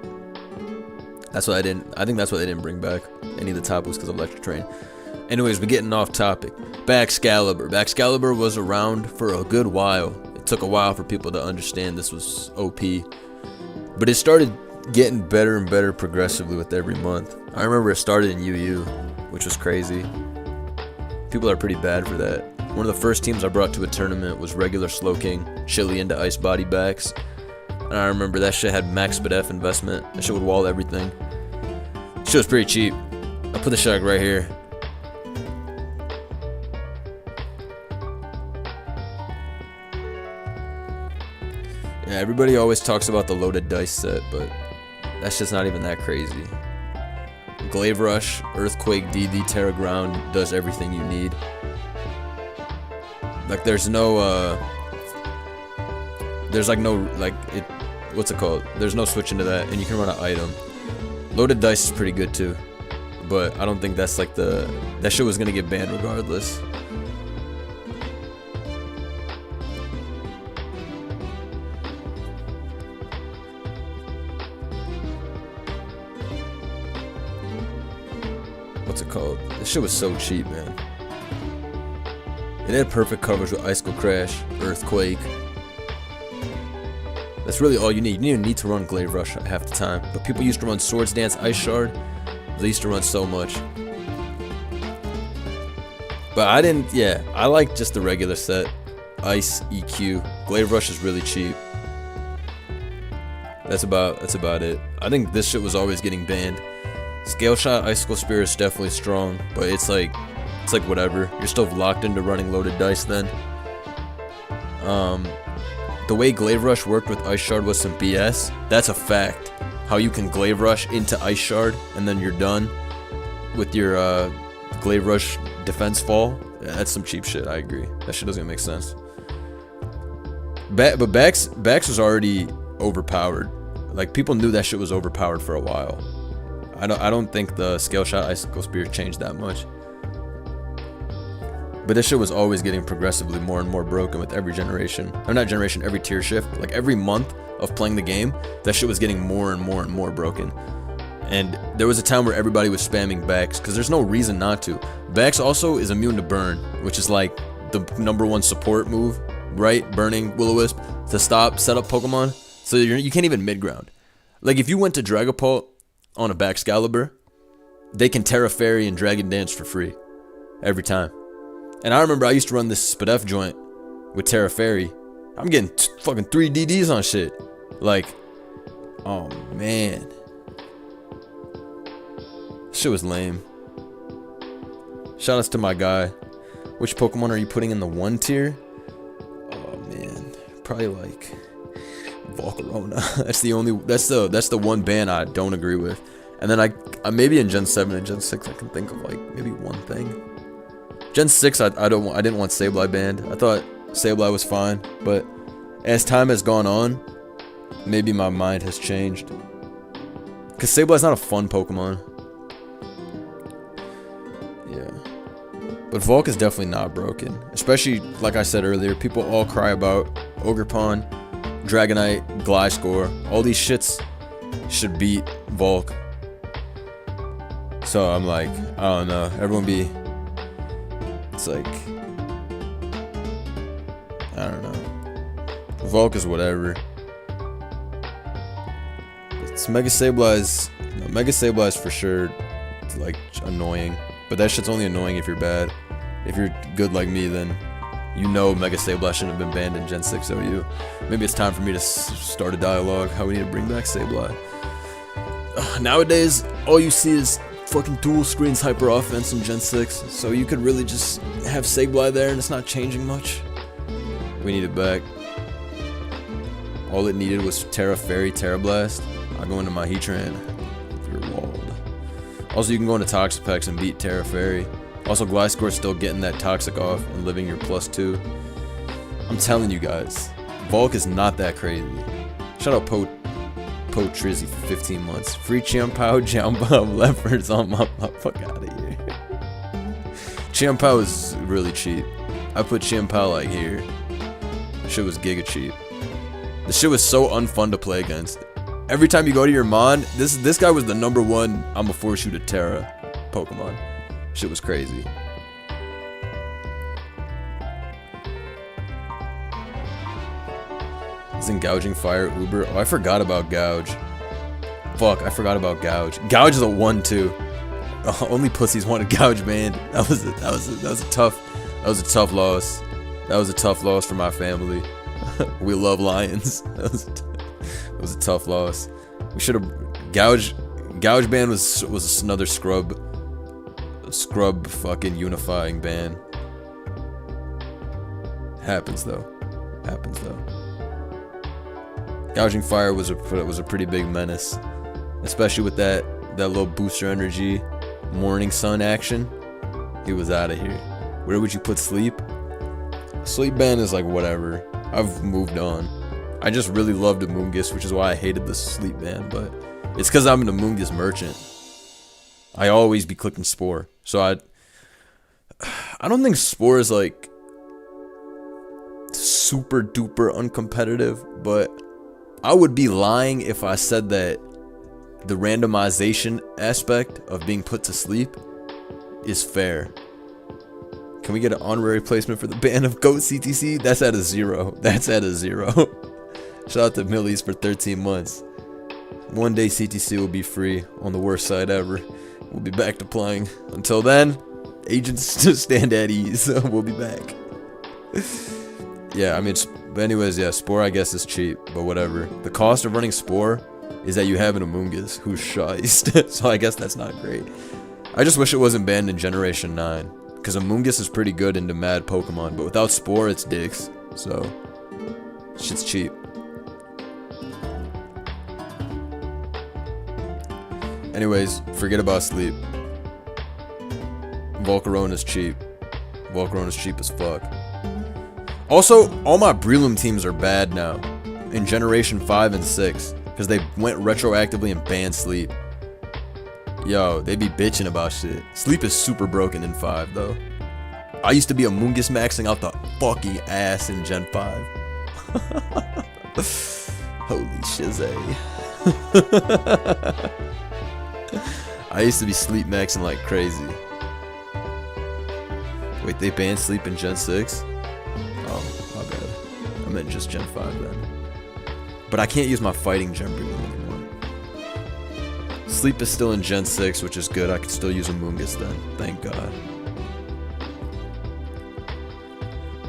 I think that's why they didn't bring back any of the Tapu because of Electric Train. Anyways, we're getting off topic. Baxcalibur. Baxcalibur was around for a good while. It took a while for people to understand this was OP. But it started getting better and better progressively with every month. I remember it started in UU, which was crazy. People are pretty bad for that. One of the first teams I brought to a tournament was regular Slowking, Chili into Ice Body Backs. And I remember that shit had max F investment. That shit would wall everything. Shit was pretty cheap. I put the shot right here. Yeah, everybody always talks about the loaded dice set, but that's just not even that crazy. Glaive Rush, Earthquake, DD, Terra Ground does everything you need. Like there's no there's like no like it what's it called? There's no switch into that, and you can run an item. Loaded dice is pretty good too, but I don't think that's like that shit was gonna get banned regardless. What's it called? This shit was so cheap, man. It had perfect coverage with Icicle Crash, Earthquake. That's really all you need. You didn't need to run Glaive Rush half the time. But people used to run Swords Dance, Ice Shard. They used to run so much. But I didn't, yeah. I like just the regular set. Ice, EQ. Glaive Rush is really cheap. That's about it. I think this shit was always getting banned. Scale Shot, Icicle Spear is definitely strong, but it's like whatever. You're still locked into running loaded dice then. The way Glaive Rush worked with Ice Shard was some BS. That's a fact. How you can Glaive Rush into Ice Shard and then you're done with your Glaive Rush defense fall. Yeah, that's some cheap shit. I agree. That shit doesn't make sense. But Bax was already overpowered. Like people knew that shit was overpowered for a while. I don't think the Scale Shot Icicle Spear changed that much. But this shit was always getting progressively more and more broken with every generation. Or not generation, every tier shift. Like every month of playing the game, that shit was getting more and more and more broken. And there was a time where everybody was spamming Bax, because there's no reason not to. Bax also is immune to Burn, which is like the #1 support move, right? Burning Will-O-Wisp to set up Pokemon. So you can't even mid-ground. Like if you went to Dragapult on a Baxcalibur, they can Terra Fairy and Dragon Dance for free. Every time. And I remember I used to run this Spadef joint with Terra Fairy. I'm getting fucking 3 DDs on shit. Like, oh man. Shit was lame. Shoutouts to my guy. Which Pokemon are you putting in the 1 tier? Oh man. Probably like Volcarona. That's the one ban I don't agree with. And then I maybe in Gen 7 and Gen 6 I can think of like maybe one thing. Gen 6 I didn't want Sableye banned. I thought Sableye was fine, but as time has gone on, maybe my mind has changed. Cause Sableye's not a fun Pokemon. Yeah. But Volk is definitely not broken. Especially like I said earlier, people all cry about Ogerpon, Dragonite, Gliscor. All these shits should beat Volk. So I'm like, I don't know. Everyone be... It's like... I don't know. Volk is whatever. It's Mega Sableye's... No, Mega Sableye's for sure, like, annoying. But that shit's only annoying if you're bad. If you're good like me, then you know Mega Sableye shouldn't have been banned in Gen 6 OU. Maybe it's time for me to start a dialogue how we need to bring back Sableye. Nowadays, all you see is fucking dual screens hyper offense in Gen 6, so you could really just have Sableye there and it's not changing much. We need it back. All it needed was Terra Fairy, Terra Blast. I'll go into my Heatran if you're walled. Also, you can go into Toxapex and beat Terra Fairy. Also, Gliscor's still getting that Toxic off and living your +2. I'm telling you guys, Volk is not that crazy. Shout out Po Trizzy for 15 months. Free Chien-Pao, Jamba, Leopards on my fuck out of here. Chien-Pao is really cheap. I put Chien-Pao like here. This shit was giga cheap. This shit was so unfun to play against. Every time you go to your Mon, this guy was the #1 I'ma force you to Terra Pokemon. Shit was crazy. Isn't Gouging Fire Uber? Oh, I forgot about Gouge. Fuck, I forgot about Gouge. Gouge is a 1-2. Oh, only pussies want to Gouge, man. That was a tough loss. That was a tough loss for my family. We love lions. That was a tough loss. We should have Gouge ban was another scrub fucking unifying ban. Happens though. Gouging Fire was a pretty big menace, especially with that little booster energy Morning Sun action. He was out of here. Where would you put Sleep? Sleep ban is like whatever. I've moved on. I just really loved Amoonguss, which is why I hated the Sleep ban, but it's because I'm an Amoonguss merchant. I always be clicking Spore, so I don't think Spore is like super duper uncompetitive, but I would be lying if I said that the randomization aspect of being put to sleep is fair. Can we get an honorary placement for the ban of GOAT CTC? That's at a 0. That's at a 0. Shout out to Millies for 13 months. One day CTC will be free on the worst side ever. We'll be back to playing. Until then, agents just stand at ease. We'll be back. Yeah, I mean, but anyways, yeah, Spore I guess is cheap, but whatever. The cost of running Spore is that you have an Amoonguss who's shiced, so I guess that's not great. I just wish it wasn't banned in Generation 9, because Amoonguss is pretty good into mad Pokemon, but without Spore, it's dicks, so shit's cheap. Anyways, forget about Sleep. Volcarona's cheap. Volcarona's cheap as fuck. Also, all my Breloom teams are bad now in Generation 5 and 6 because they went retroactively and banned Sleep. Yo, they be bitching about shit. Sleep is super broken in 5 though. I used to be Amoonguss maxing out the fucking ass in Gen 5. Holy shizay. I used to be Sleep maxing like crazy. Wait, they banned Sleep in Gen 6? Oh, my bad. I meant just Gen 5 then. But I can't use my fighting Gen Breloom anymore. Sleep is still in Gen 6, which is good. I can still use Amoonguss then. Thank God.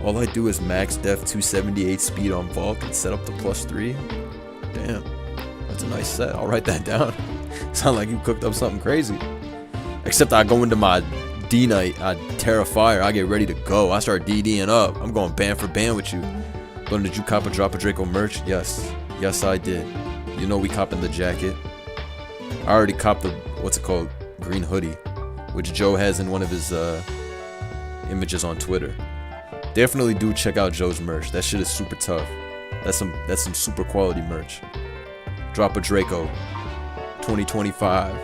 All I do is max def 278 speed on Volk and set up the +3. Damn. That's a nice set. I'll write that down. Sound like you cooked up something crazy. Except I go into my D-Night, I Terra Fire, I get ready to go. I start DDing up. I'm going ban for ban with you. But did you cop a Drop a Draco merch? Yes. Yes, I did. You know we copping the jacket. I already copped the, what's it called? Green hoodie. Which Joe has in one of his images on Twitter. Definitely do check out Joe's merch. That shit is super tough. That's some super quality merch. Drop a Draco. 2025.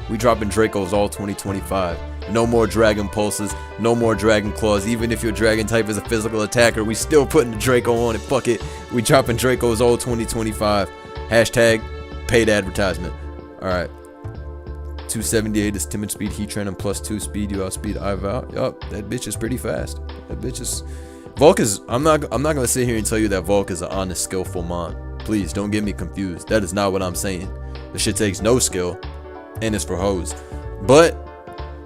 We dropping Dracos all 2025. No more Dragon Pulses, no more Dragon Claws. Even if your Dragon type is a physical attacker, we still putting the Draco on it. Fuck it. We dropping Dracos all 2025. Hashtag paid advertisement. Alright. 278 is timid speed, heat trend, and +2 speed. You outspeed Ival. Yup, that bitch is pretty fast. That bitch is. Volk is. I'm not gonna sit here and tell you that Volk is an honest, skillful mon. Please don't get me confused. That is not what I'm saying. The shit takes no skill, and it's for hoes. But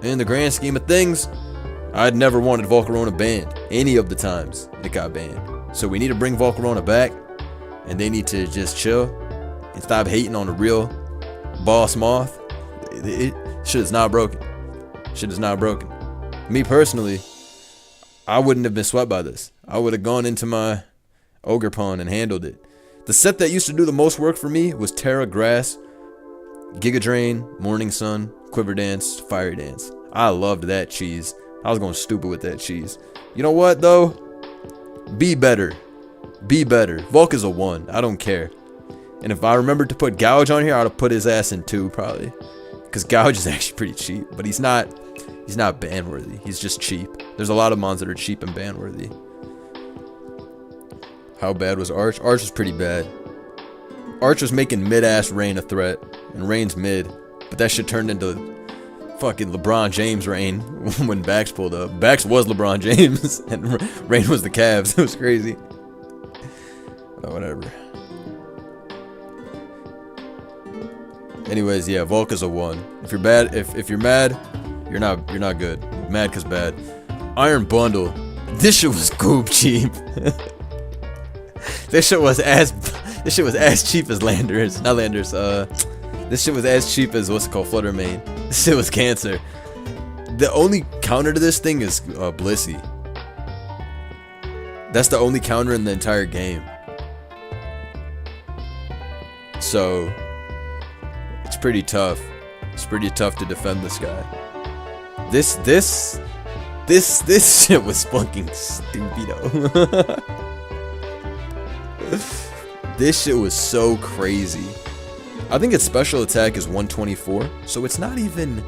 in the grand scheme of things, I'd never wanted Volcarona banned any of the times it got banned. So we need to bring Volcarona back, and they need to just chill and stop hating on the real boss moth. Shit is not broken. Shit is not broken. Me personally, I wouldn't have been swept by this. I would have gone into my Ogerpon and handled it. The set that used to do the most work for me was Terra Grass, Giga Drain, Morning Sun, Quiver Dance, Fire Dance. I loved that cheese. I was going stupid with that cheese. You know what though? Be better. Be better. Volk is a 1. I don't care. And if I remembered to put Gouge on here, I'd have put his ass in 2 probably. Because Gouge is actually pretty cheap. But he's not He's not ban worthy. He's just cheap. There's a lot of mons that are cheap and ban worthy. How bad was Arch? Arch was pretty bad. Arch was making mid-ass Rain a threat, and Rain's mid, but that shit turned into fucking LeBron James Rain when Bax pulled up. Bax was LeBron James, and Rain was the Cavs. It was crazy. But whatever. Anyways, yeah, Volca's a 1. If you're bad, if you're mad, you're not good. Mad cause bad. Iron Bundle. This shit was goob cheap. This shit was as cheap as Landorus. Not Landorus. This shit was as cheap as what's it called, Flutter Mane. This shit was cancer. The only counter to this thing is Blissey. That's the only counter in the entire game. So it's pretty tough. It's pretty tough to defend this guy. This shit was fucking stupido. This shit was so crazy. I think its special attack is 124, so it's not even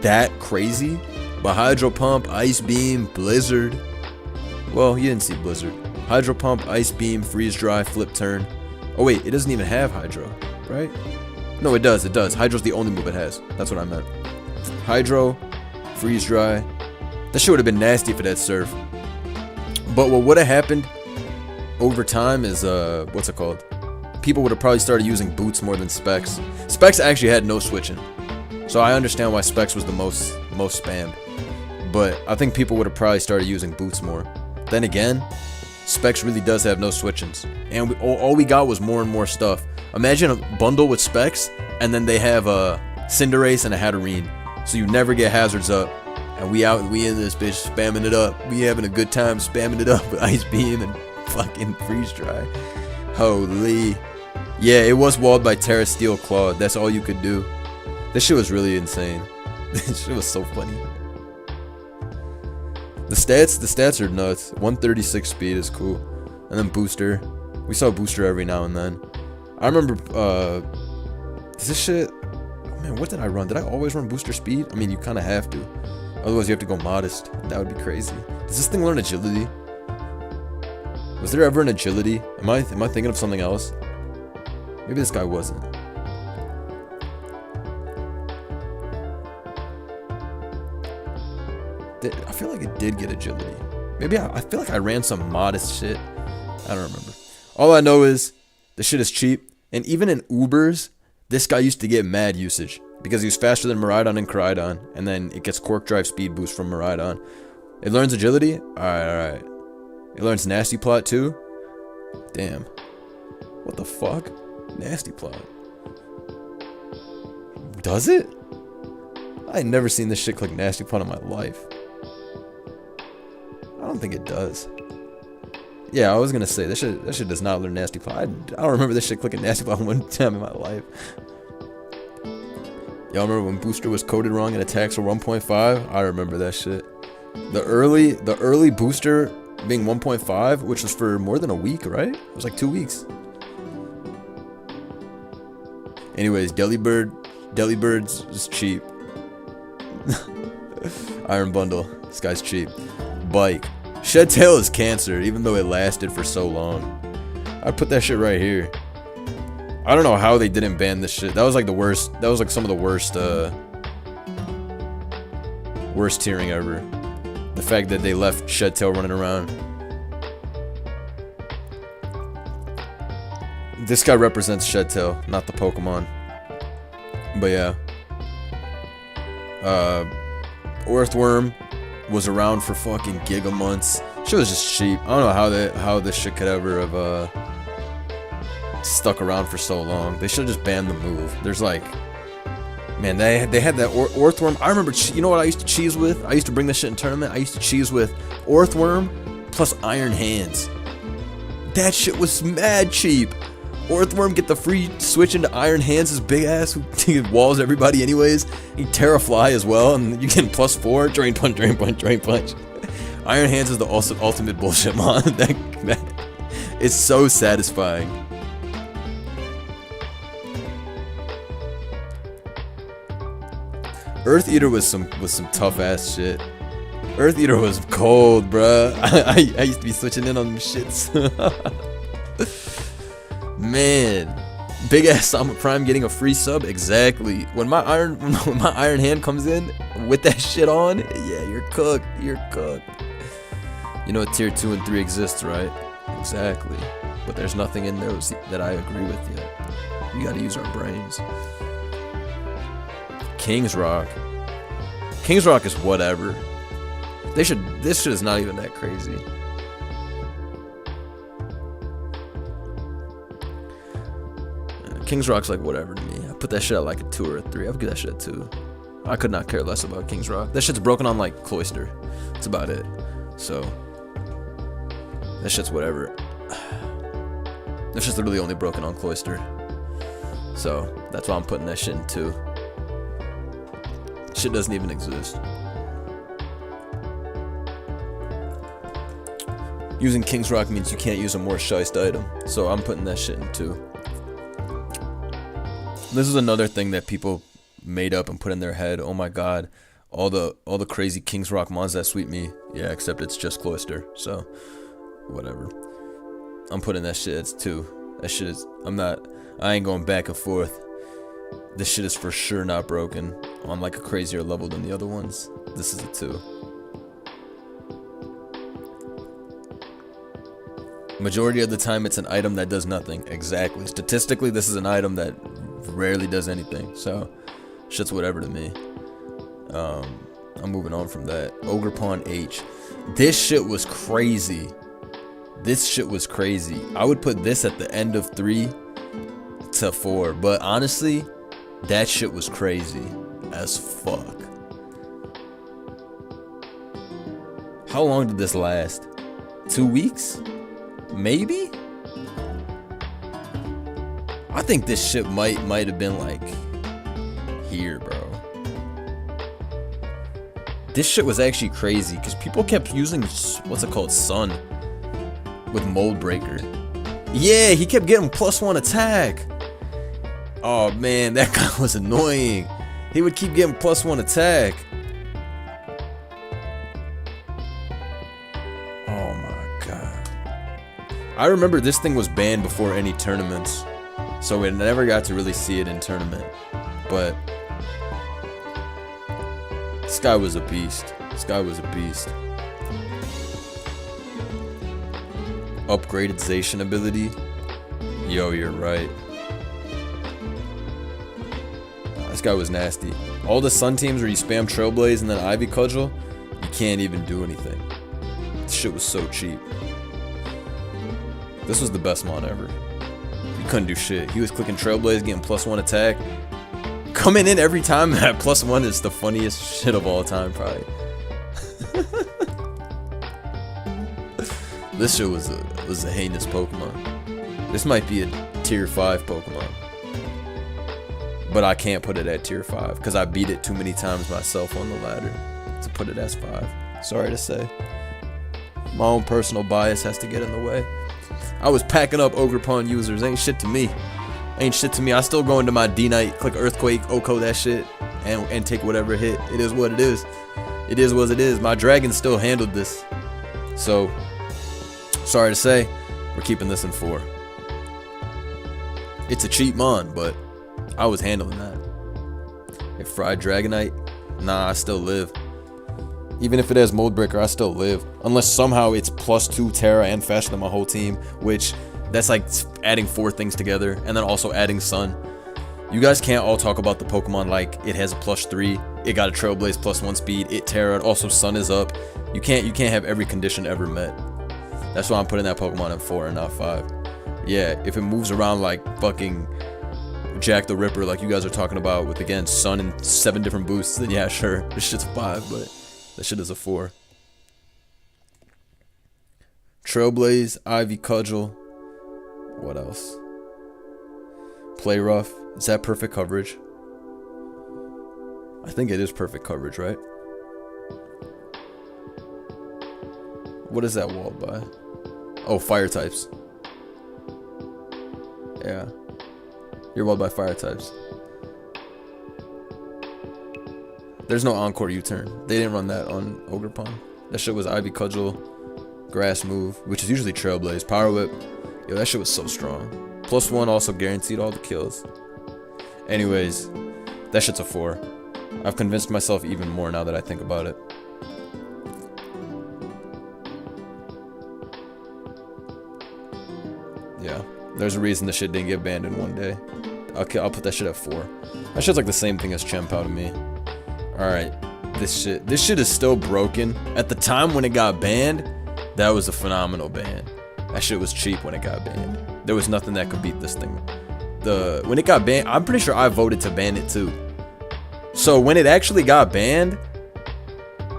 that crazy. But Hydro Pump, Ice Beam, Blizzard. Well, you didn't see Blizzard. Hydro Pump, Ice Beam, Freeze Dry, Flip Turn. Oh wait, it doesn't even have Hydro, right? No, it does. It does. Hydro's the only move it has. That's what I meant. Hydro, Freeze Dry. That shit would have been nasty if it had Surf. But what would have happened over time is, what's it called? People would have probably started using Boots more than Specs. Specs actually had no switching. So I understand why Specs was the most spammed. But I think people would have probably started using Boots more. Then again, Specs really does have no switchings. And all we got was more and more stuff. Imagine a bundle with Specs, and then they have a Cinderace and a Hatterene. So you never get hazards up. And we in this bitch spamming it up. We having a good time spamming it up with Ice Beam and fucking Freeze Dry. Holy. Yeah, it was walled by Terra Steel Claw. That's all you could do. This shit was really insane. This shit was so funny. The stats are nuts. 136 speed is cool. And then Booster. We saw Booster every now and then. I remember, is this shit... Man, what did I run? Did I always run Booster Speed? I mean, you kind of have to. Otherwise, you have to go Modest. That would be crazy. Does this thing learn Agility? Was there ever an Agility? Am I thinking of something else? Maybe this guy wasn't. I feel like it did get Agility. Maybe I feel like I ran some Modest shit. I don't remember. All I know is the shit is cheap. And even in Ubers, this guy used to get mad usage. Because he was faster than Miraidon and Koraidon. And then it gets Quark Drive speed boost from Miraidon. It learns Agility? Alright. It learns Nasty Plot too? Damn. What the fuck? Nasty Plot. Does it? I ain't never seen this shit click Nasty Plot in my life. I don't think it does. Yeah, I was gonna say, that shit does not learn Nasty Plot. I don't remember this shit clicking Nasty Plot one time in my life. Y'all remember when Booster was coded wrong and attacks were 1.5? I remember that shit. The early Booster being 1.5, which was for more than a week, right? It was like 2 weeks. Anyways, Delibird's is cheap. Iron Bundle, this guy's cheap. Bike. Shed Tail is cancer, even though it lasted for so long. I'd put that shit right here. I don't know how they didn't ban this shit. That was like the worst. That was like some of the worst tiering ever. The fact that they left Shed Tail running around. This guy represents Shed Tail, not the Pokemon. But yeah. Orthworm was around for fucking giga months. Shit was just cheap. I don't know how this shit could ever have stuck around for so long. They should have just banned the move. There's like, man, they had that Orthworm. I remember, you know what I used to cheese with? I used to bring this shit in tournament. I used to cheese with Orthworm plus Iron Hands. That shit was mad cheap. Orthworm get the free switch into Iron Hands, his big ass who walls everybody anyways. He Terrafly as well, and you get +4. Drain Punch, Drain Punch, Drain Punch. Iron Hands is the ultimate bullshit mon. that it's so satisfying. Earth Eater was some tough ass shit. Earth Eater was cold, bruh. I used to be switching in on them shits. Man, big ass Sama Prime getting a free sub. Exactly. When my iron hand comes in with that shit on, yeah, you're cooked. You're cooked. You know tier 2 and 3 exists, right? Exactly. But there's nothing in those that I agree with yet. We gotta use our brains. King's Rock. King's Rock is whatever. This shit is not even that crazy. King's Rock's like whatever to me. I put that shit at like a 2 or a 3. I would give that shit a 2. I could not care less about King's Rock. That shit's broken on like Cloyster. That's about it. So that shit's whatever. That shit's literally only broken on Cloyster. So that's why I'm putting that shit in 2. Shit doesn't even exist. Using King's Rock means you can't use a more shiced item. So I'm putting that shit in 2. This is another thing that people made up and put in their head. Oh my god, all the crazy King's Rock mons that sweep me. Yeah, except it's just Cloyster. So whatever. I'm putting that shit as 2. That shit is, I ain't going back and forth. This shit is for sure not broken on like a crazier level than the other ones. This is a 2. Majority of the time it's an item that does nothing. Exactly. Statistically, this is an item that rarely does anything. So shit's whatever to me. I'm moving on from that. Ogerpon-H. This shit was crazy. This shit was crazy. I would put this at the end of 3 to 4. But honestly, that shit was crazy as fuck. How long did this last? 2 weeks? Maybe? I think this shit might have been like here, bro. This shit was actually crazy because people kept using what's it called, Sun with Mold Breaker. Yeah, he kept getting +1 attack. Oh man, that guy was annoying. He would keep getting +1 attack. Oh my god. I remember this thing was banned before any tournaments, so we never got to really see it in tournament. But this guy was a beast. This guy was a beast. Upgraded Zacian ability. Yo, you're right. This guy was nasty. All the Sun teams where you spam Trailblaze and then Ivy Cudgel, you can't even do anything. This shit was so cheap. This was the best mon ever. You couldn't do shit. He was clicking Trailblaze, getting +1 attack. Coming in every time at +1 is the funniest shit of all time, probably. This shit was a heinous Pokemon. This might be a tier 5 Pokemon. But I can't put it at tier 5 because I beat it too many times myself on the ladder to put it as 5. Sorry to say. My own personal bias has to get in the way. I was packing up Ogerpon users. Ain't shit to me. Ain't shit to me. I still go into my D-Knight, click Earthquake, Oko that shit, and take whatever hit. It is what it is. It is what it is. My dragon still handled this. So, sorry to say, we're keeping this in 4. It's a cheap mon, but I was handling that. If fried Dragonite, nah, I still live. Even if it has Mold Breaker, I still live. Unless somehow it's +2 Terra and faster than my whole team, which that's like adding 4 things together, and then also adding Sun. You guys can't all talk about the Pokemon like it has a +3, it got a Trailblaze +1 speed, it Terra, also Sun is up. You can't have every condition ever met. That's why I'm putting that Pokemon in 4 and not 5. Yeah, if it moves around like fucking Jack the Ripper like you guys are talking about with, again, Sun and 7 different boosts, then yeah, sure, this shit's a 5, but that shit is a 4. Trailblaze, Ivy Cudgel. What else? Play Rough. Is that perfect coverage? I think it is perfect coverage, right? What is that walled by? Oh, fire types. Yeah. You're walled by fire types. There's no Encore U-turn. They didn't run that on Ogerpon. That shit was Ivy Cudgel, Grass Move, which is usually Trailblaze. Power Whip. Yo, that shit was so strong. +1 also guaranteed all the kills. Anyways, that shit's a 4. I've convinced myself even more now that I think about it. Yeah, there's a reason the shit didn't get banned in one day. I'll put that shit at 4. That shit's like the same thing as Chien-Pao to me. Alright, this shit is still broken. At the time when it got banned, that was a phenomenal ban. That shit was cheap when it got banned. There was nothing that could beat this thing. When it got banned, I'm pretty sure I voted to ban it too. So when it actually got banned,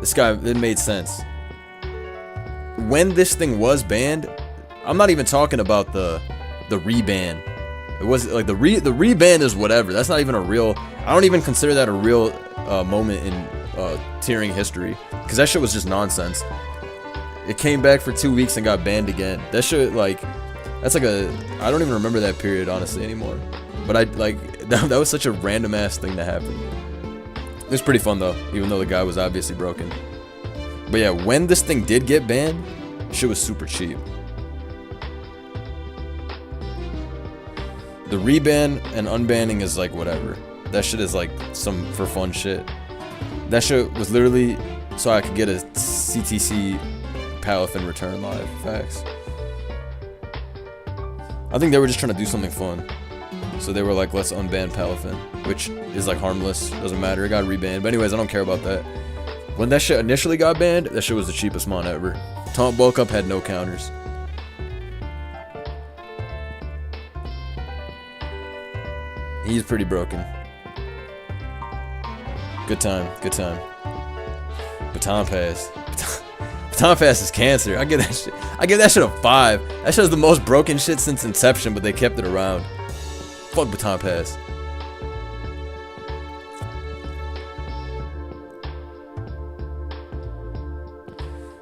it made sense. When this thing was banned, I'm not even talking about the reban. It was like the reban is whatever. That's not even a real. I don't even consider that a real moment in tiering history, because that shit was just nonsense. It came back for 2 weeks and got banned again. That shit, like, that's like I don't even remember that period honestly anymore. But that was such a random ass thing to happen. It was pretty fun though, even though the guy was obviously broken. But yeah, when this thing did get banned, shit was super cheap. The reban and unbanning is like whatever. That shit is like some for fun shit. That shit was literally so I could get a CTC Palafin return live. Facts. I think they were just trying to do something fun. So they were like, let's unban Palafin, which is like harmless, doesn't matter, it got rebanned. But anyways, I don't care about that. When that shit initially got banned, that shit was the cheapest mon ever. Taunt Bulk Up had no counters. He's pretty broken. Good time, good time. Baton Pass. Baton Pass is cancer. I give that shit a 5. That shit is the most broken shit since Inception, but they kept it around. Fuck Baton Pass.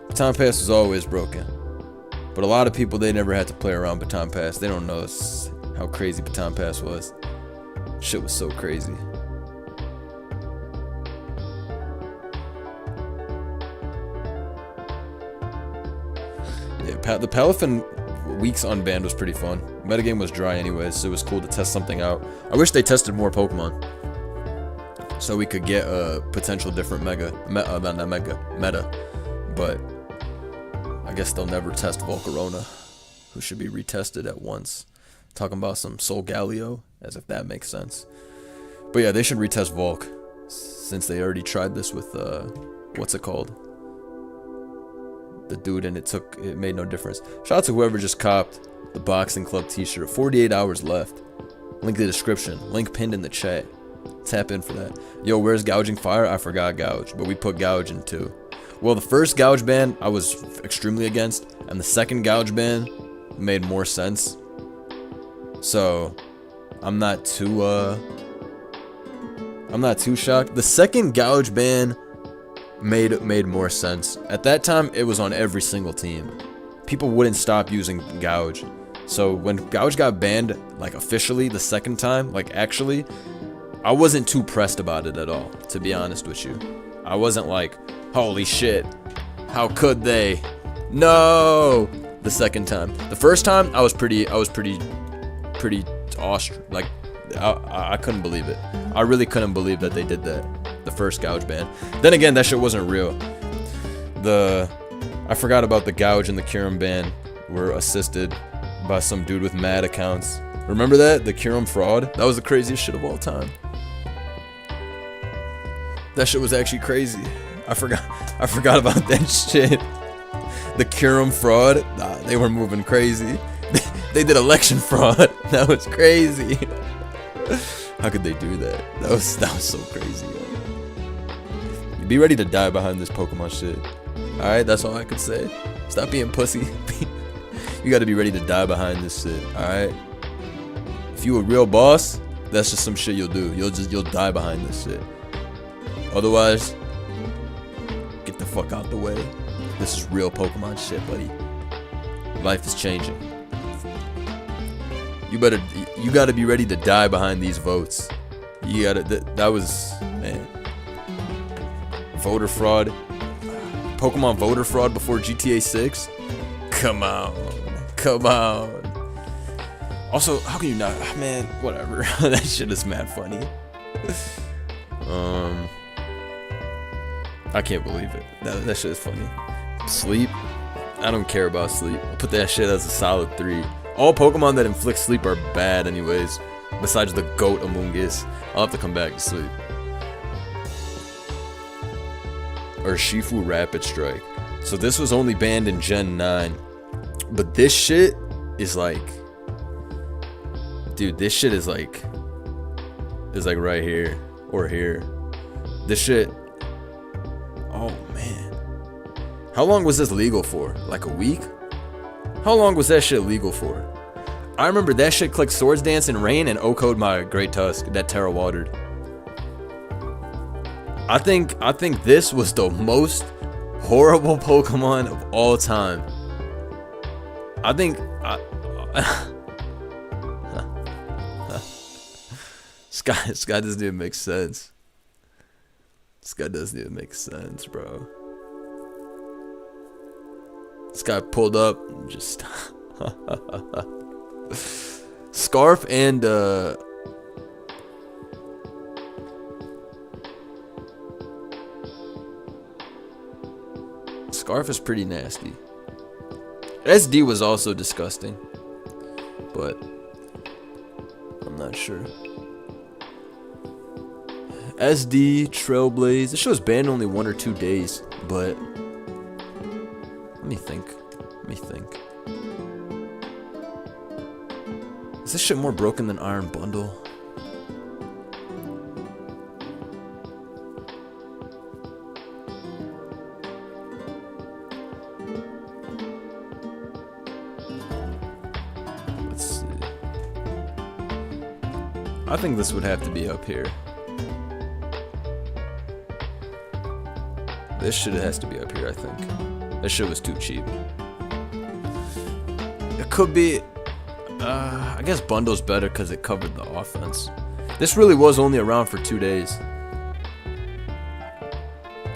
Baton Pass was always broken. But a lot of people, they never had to play around Baton Pass. They don't know how crazy Baton Pass was. Shit was so crazy. Yeah, the Palafin weeks unbanned was pretty fun. Metagame was dry anyways, so it was cool to test something out. I wish they tested more Pokemon, so we could get a potential different meta. But I guess they'll never test Volcarona, who should be retested at once. Talking about some Solgaleo, as if that makes sense. But yeah, they should retest Volk, since they already tried this with what's it called? The dude, and it made no difference. Shout out to whoever just copped the Boxing Club t-shirt. 48 hours left. Link in the description. Link pinned in the chat. Tap in for that. Yo, where's Gouging Fire? I forgot Gouge, but we put Gouge in too. Well, the first Gouge ban I was extremely against, and the second Gouge ban made more sense. So I'm not too shocked. The second Gouge ban made more sense. At that time, it was on every single team. People wouldn't stop using Gouge. So when Gouge got banned, like officially the second time, like actually, I wasn't too pressed about it at all, to be honest with you. I wasn't like, holy shit, how could they? No! The second time. The first time, I was pretty awestruck. Like, I couldn't believe it. I really couldn't believe that they did that. The first Gouge ban. Then again, that shit wasn't real. I forgot about the Gouge and the Kyurem ban were assisted by some dude with mad accounts. Remember that? The Kyurem fraud? That was the craziest shit of all time. That shit was actually crazy. I forgot about that shit. The Kyurem fraud? Nah, they were moving crazy. They did election fraud. That was crazy. How could they do that? That was so crazy, yo. Be ready to die behind this Pokemon shit. Alright, that's all I could say. Stop being pussy. You gotta be ready to die behind this shit, alright? If you a real boss, that's just some shit you'll do. You'll die behind this shit. Otherwise, get the fuck out the way. This is real Pokemon shit, buddy. Life is changing. You gotta be ready to die behind these votes. You gotta, that was, man. voter fraud. Pokemon voter fraud before GTA 6? Come on. Come on. Also, how can you not? Man, whatever. That shit is mad funny. I can't believe it. That shit is funny. Sleep? I don't care about sleep. I'll put that shit as a solid 3. All Pokemon that inflict sleep are bad anyways. Besides the GOAT Amoonguss. I'll have to come back to sleep. Urshifu-Rapid Strike. So this was only banned in Gen 9. But this shit is like... Dude, this shit is like right here. Or here. This shit... Oh, man. How long was this legal for? Like a week? How long was that shit legal for? I remember that shit clicked Swords Dance and Rain and O-code my Great Tusk that Terra watered. I think this was the most horrible Pokemon of all time. I think Sky doesn't even make sense. Sky doesn't even make sense, bro. This guy pulled up and just Scarf and Scarf is pretty nasty. SD was also disgusting, but I'm not sure. SD, Trailblaze. This show was banned only 1 or 2 days, but let me think. Is this shit more broken than Iron Bundle? Let's see. I think this would have to be up here. This shit has to be up here, I think. This shit was too cheap. It could be... I guess Bundle's better because it covered the offense. This really was only around for 2 days.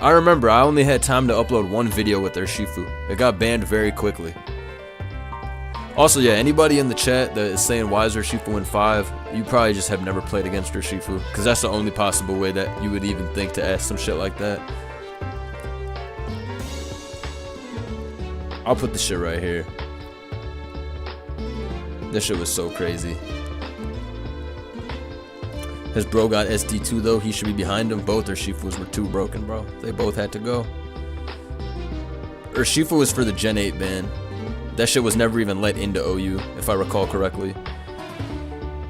I remember I only had time to upload 1 video with Urshifu. It got banned very quickly. Also, yeah, anybody in the chat that is saying why is Urshifu in 5, you probably just have never played against Urshifu, because that's the only possible way that you would even think to ask some shit like that. I'll put this shit right here. This shit was so crazy. His bro got SD2 though. He should be behind him. Both Urshifus were too broken, bro. They both had to go. Urshifu was for the Gen 8 ban. That shit was never even let into OU, if I recall correctly.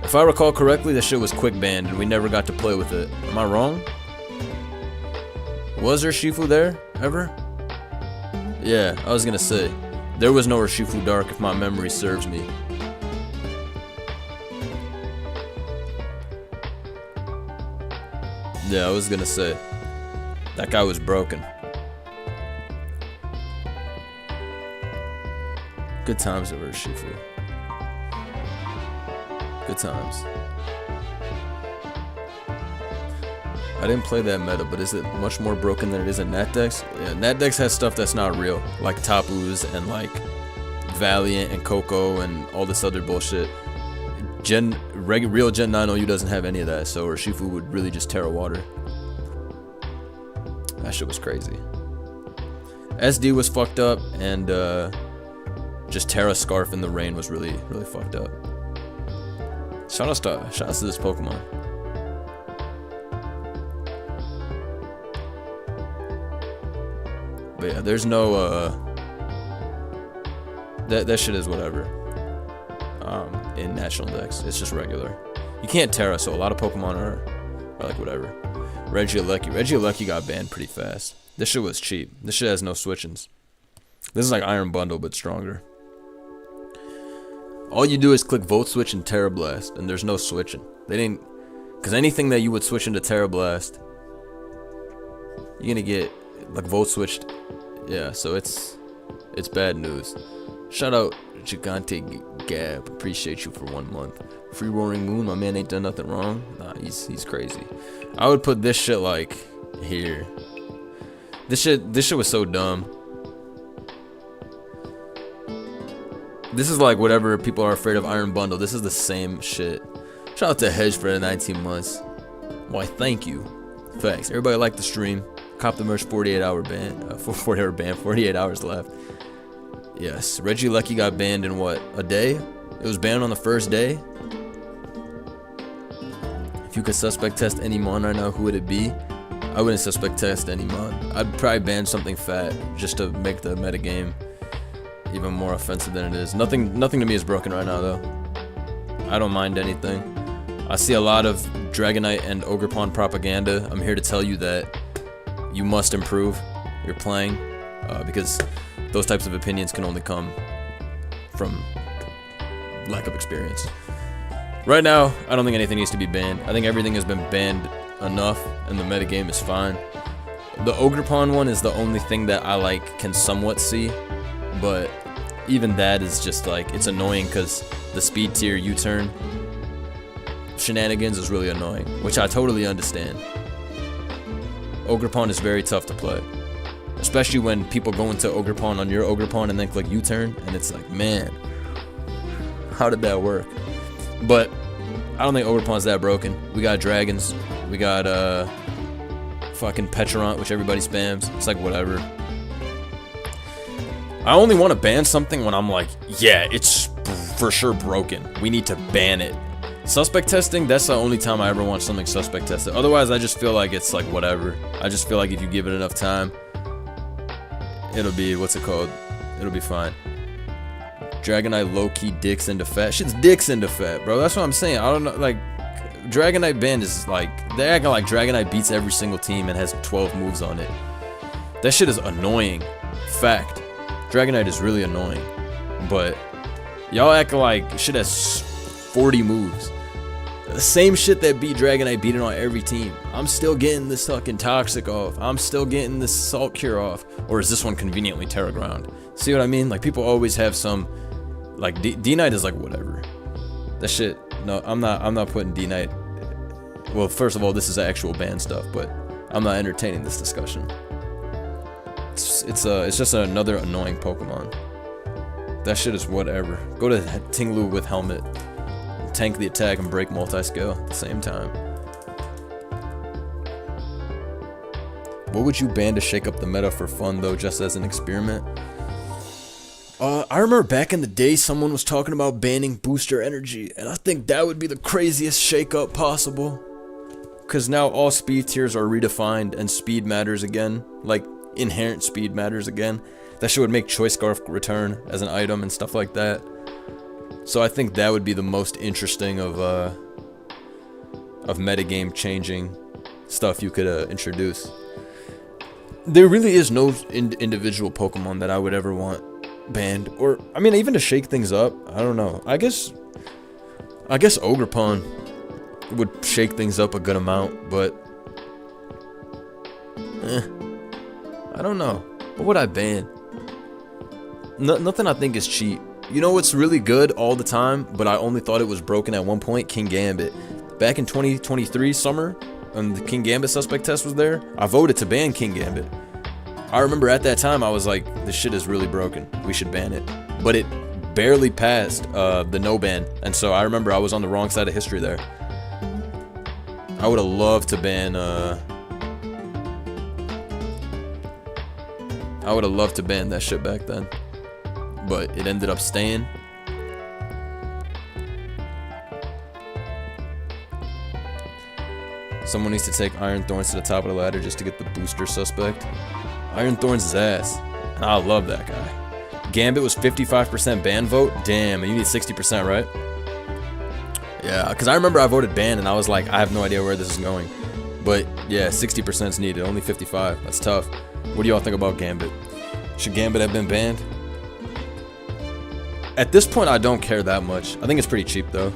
If I recall correctly, that shit was quick banned and we never got to play with it. Am I wrong? Was Urshifu there ever? Yeah, I was gonna say. There was no Urshifu-Dark if my memory serves me. Yeah, I was gonna say. That guy was broken. Good times of Urshifu. Good times. I didn't play that meta, but is it much more broken than it is in Natdex? Yeah, Natdex has stuff that's not real, like Tapu's and like Valiant and Coco and all this other bullshit. Real Gen 9 OU doesn't have any of that, so Urshifu would really just Terra water. That shit was crazy. SD was fucked up, and just Terra Scarf in the rain was really fucked up. Shout out to this Pokemon. But yeah, there's no that shit is whatever. In National Dex, it's just regular. You can't Terra, so a lot of Pokemon are like whatever. Regieleki got banned pretty fast. This shit was cheap. This shit has no switchings. This is like Iron Bundle, but stronger. All you do is click Volt Switch and Terra Blast, and there's no switching. They didn't, because anything that you would switch into Terra Blast, you're gonna get like Volt Switched. Yeah, so it's bad news. Shout out Gigante Gab, appreciate you for 1 month. Free Roaring Moon, my man ain't done nothing wrong. Nah, he's crazy. I would put this shit like here. This shit was so dumb. This is like whatever people are afraid of Iron Bundle. This is the same shit. Shout out to Hedge for the 19 months. Why, thank you. Thanks. Everybody liked the stream. Cop the merch 48-hour ban. 48-hour ban. 48 hours left. Yes. Regieleki got banned in what? A day? It was banned on the first day? If you could suspect test any mon right now, who would it be? I wouldn't suspect test any mon. I'd probably ban something fat just to make the metagame even more offensive than it is. Nothing to me is broken right now, though. I don't mind anything. I see a lot of Dragonite and Ogerpon propaganda. I'm here to tell you that you must improve your playing, because those types of opinions can only come from lack of experience. Right now, I don't think anything needs to be banned. I think everything has been banned enough, and the metagame is fine. The Ogerpon one is the only thing that I like can somewhat see, but even that is just like, it's annoying because the speed tier U-turn shenanigans is really annoying, which I totally understand. Ogerpon is very tough to play, especially when people go into Ogerpon on your Ogerpon and then click U-turn, and it's like, man, how did that work? But I don't think Ogerpon's that broken. We got dragons, we got fucking Petarant, which everybody spams. It's like, whatever. I only want to ban something when I'm like, yeah, it's for sure broken. We need to ban it. Suspect testing, that's the only time I ever want something suspect tested. Otherwise, I just feel like it's like whatever. I just feel like if you give it enough time, it'll be, what's it called? It'll be fine. Dragonite low-key dicks into fat. Shit's dicks into fat, bro. That's what I'm saying. I don't know, like, Dragonite ban is like, they're acting like Dragonite beats every single team and has 12 moves on it. That shit is annoying. Fact. Dragonite is really annoying. But y'all acting like shit has 40 moves. The same shit that beat Dragonite beat it on every team. I'm still getting this fucking Toxic off. I'm still getting this Salt Cure off. Or is this one conveniently Terra Ground? See what I mean? Like, people always have some, like, D-Knight is like, whatever. That shit, no, I'm not putting D-Knight. Well, first of all, this is actual ban stuff, but I'm not entertaining this discussion. It's just another annoying Pokemon. That shit is whatever. Go to Tinglu with Helmet. Tank the attack and break multi-scale at the same time. What would you ban to shake up the meta for fun, though, just as an experiment? I remember back in the day someone was talking about banning booster energy, and I think that would be the craziest shake-up possible. Because now all speed tiers are redefined and speed matters again. Like, inherent speed matters again. That shit would make Choice Scarf return as an item and stuff like that. So I think that would be the most interesting of metagame changing stuff you could introduce. There really is no individual Pokemon that I would ever want banned, or I mean, even to shake things up. I don't know. I guess Ogerpon would shake things up a good amount, but I don't know. What would I ban? Nothing I think is cheap. You know what's really good all the time, but I only thought it was broken at one point? Kingambit. Back in 2023 summer, when the Kingambit suspect test was there, I voted to ban Kingambit. I remember at that time I was like, this shit is really broken. We should ban it. But it barely passed the no ban, and so I remember I was on the wrong side of history there. I would have loved to ban that shit back then. But it ended up staying. Someone needs to take Iron Thorns to the top of the ladder just to get the booster suspect. Iron Thorns is ass, and I love that guy. Gambit was 55% ban vote. Damn, and you need 60%, right? Yeah, because I remember I voted ban, and I was like, I have no idea where this is going. But yeah, 60% is needed, only 55. That's tough. What do y'all think about Gambit? Should Gambit have been banned? At this point, I don't care that much. I think it's pretty cheap, though.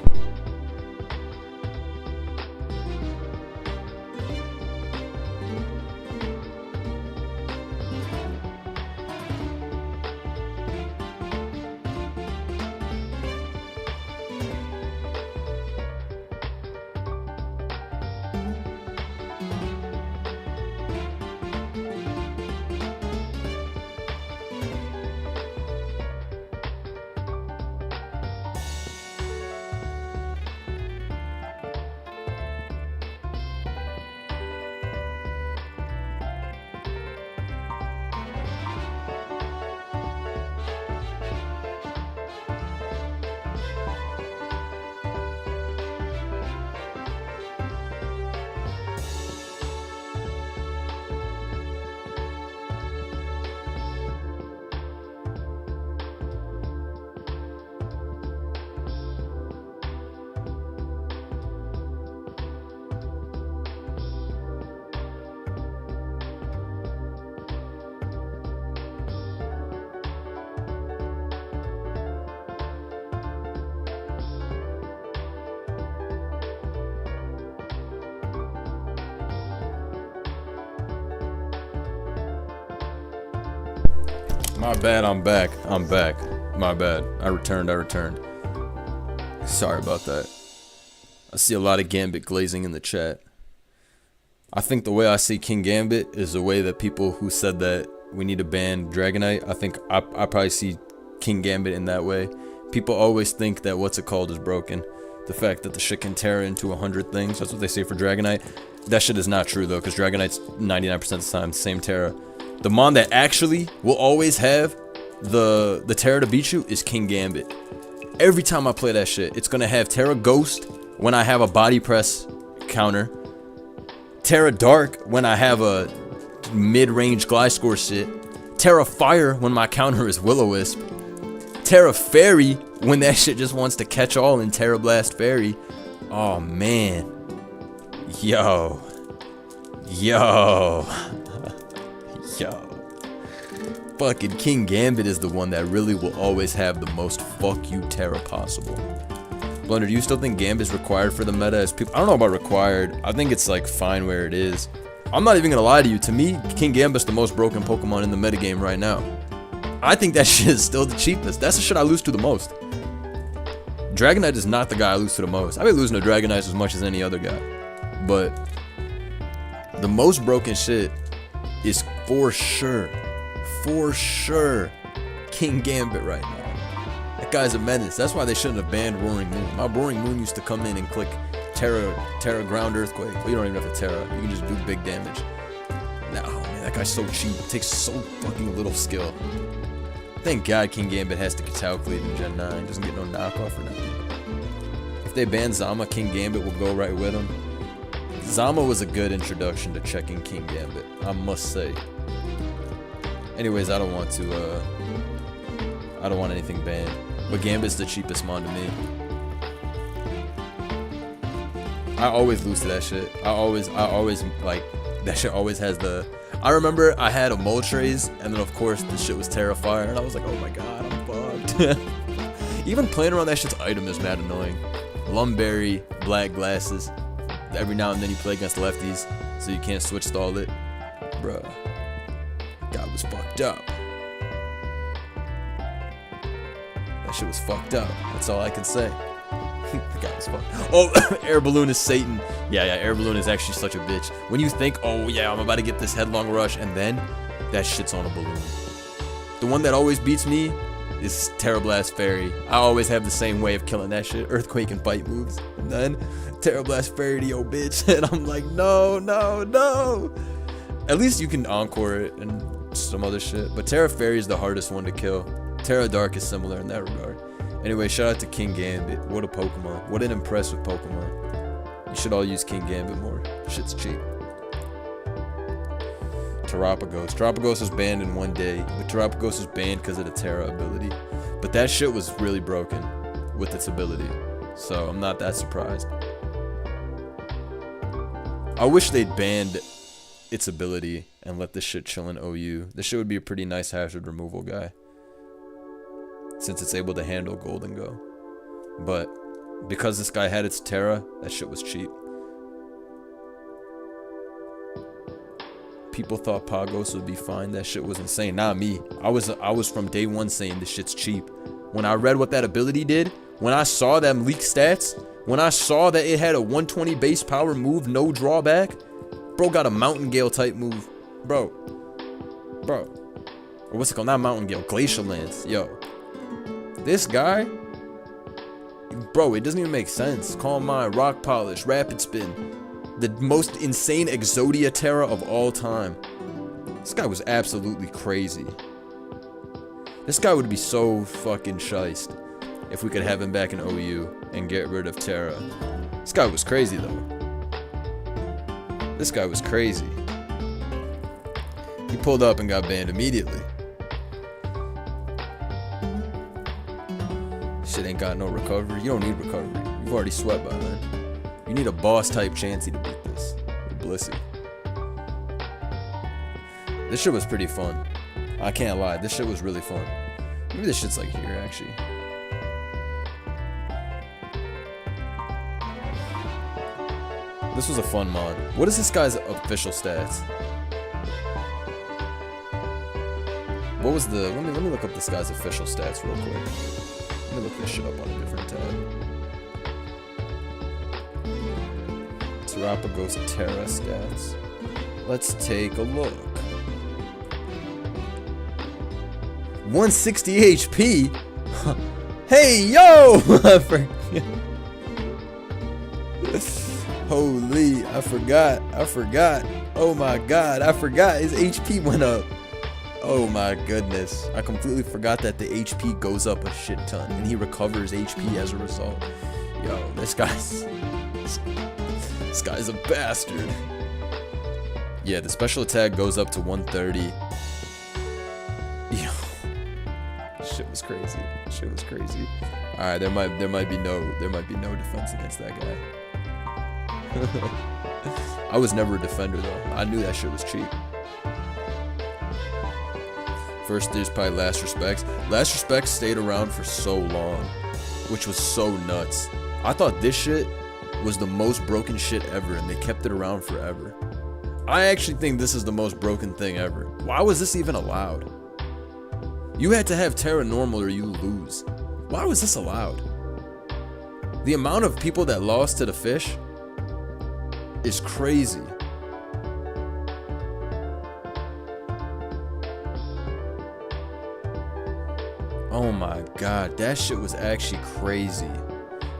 My bad, I'm back. I'm back. My bad. I returned. Sorry about that. I see a lot of Gambit glazing in the chat. I think the way I see Kingambit is the way that people who said that we need to ban Dragonite. I think I probably see Kingambit in that way. People always think that what's it called is broken. The fact that the shit can tear into 100 things. That's what they say for Dragonite. That shit is not true though, because Dragonite's 99% of the time the same Terra. The mon that actually will always have the Terra to beat you is Kingambit. Every time I play that shit, it's gonna have Terra Ghost when I have a body press counter, Terra Dark when I have a mid-range Gliscor shit, Terra Fire when my counter is Will-O-Wisp, Terra Fairy when that shit just wants to catch all in Terra Blast Fairy. Oh man. Yo. Fucking Kingambit is the one that really will always have the most fuck you Terra possible. Blunder, do you still think Gambit is required for the meta? As people, I don't know about required. I think it's like fine where it is. I'm not even gonna lie to you. To me, Kingambit's the most broken Pokemon in the metagame right now. I think that shit is still the cheapest. That's the shit I lose to the most. Dragonite is not the guy I lose to the most. I've been losing to Dragonite as much as any other guy. But the most broken shit is for sure Kingambit right now. That guy's a menace. That's why they shouldn't have banned Roaring Moon. My Roaring Moon used to come in and click Terra Ground Earthquake. Well, you don't even have to Terra. You can just do big damage. Nah, oh man, that guy's so cheap. It takes so fucking little skill. Thank God Kingambit has to calculate in Gen 9. Doesn't get no knockoff or nothing. If they ban Zama, Kingambit will go right with him. Zama was a good introduction to checking Kingambit, I must say. Anyways, I don't want anything banned. But Gambit's the cheapest mon to me. I always lose to that shit. I always like that shit always has the. I remember I had a Moltres, and then of course the shit was Terrifier, and I was like, oh my god, I'm fucked. Even playing around that shit's item is mad annoying. Lumberry, black glasses. Every now and then you play against lefties, so you can't switch stall it. Bruh. God was fucked up. That shit was fucked up. That's all I can say. The guy was fucked. Oh, Air Balloon is Satan. Yeah, Air Balloon is actually such a bitch. When you think, oh yeah, I'm about to get this headlong rush, and then that shit's on a balloon. The one that always beats me is Terra Blast Fairy. I always have the same way of killing that shit. Earthquake and Bite moves. And then Terra Blast Fairy to yo bitch. And I'm like, no. At least you can encore it and some other shit. But Terra Fairy is the hardest one to kill. Terra Dark is similar in that regard. Anyway, shout out to Kingambit. What a Pokemon. What an impressive Pokemon. You should all use Kingambit more. Shit's cheap. Terapagos. Terapagos was banned in one day. But Terapagos was banned because of the Terra ability. But that shit was really broken with its ability. So I'm not that surprised. I wish they'd banned its ability and let this shit chill in OU. This shit would be a pretty nice hazard removal guy, since it's able to handle Golden Go. But because this guy had its Terra, that shit was cheap. People thought Pagos would be fine. That shit was insane. Not me. I was from day one saying this shit's cheap. When I read what that ability did, when I saw them leak stats, when I saw that it had a 120 base power move, no drawback, bro got a Mountain Gale type move. Bro. Or what's it called? Not Mountain Gale. Glacial Lance. Yo. This guy, bro, it doesn't even make sense. Calm Mind, Rock Polish, Rapid Spin, the most insane Exodia Terra of all time. This guy was absolutely crazy. This guy would be so fucking shiced if we could have him back in OU and get rid of Terra. This guy was crazy though. This guy was crazy. He pulled up and got banned immediately. Shit ain't got no recovery. You don't need recovery. You've already sweat by then. You need a boss type Chansey to beat this. With Blissey. This shit was pretty fun. I can't lie. This shit was really fun. Maybe this shit's like here actually. This was a fun mod. What is this guy's official stats? What was the... Let me look up this guy's official stats real quick. Let me look this shit up on a different tab. Terapagos Terra stats. Let's take a look. 160 HP? Hey, yo! I forgot. Holy, I forgot. Oh my god, I forgot his HP went up. Oh my goodness. I completely forgot that the HP goes up a shit ton and he recovers HP as a result. Yo, this guy's a bastard. Yeah, the special attack goes up to 130. Yo, shit was crazy. Shit was crazy. All right, there might be no defense against that guy. I was never a defender though. I knew that shit was cheap. First, there's probably Last Respects. Last Respects stayed around for so long, which was so nuts. I thought this shit was the most broken shit ever, and they kept it around forever. I actually think this is the most broken thing ever. Why was this even allowed? You had to have Terra Normal or you lose. Why was this allowed? The amount of people that lost to the fish is crazy. Oh my god, that shit was actually crazy.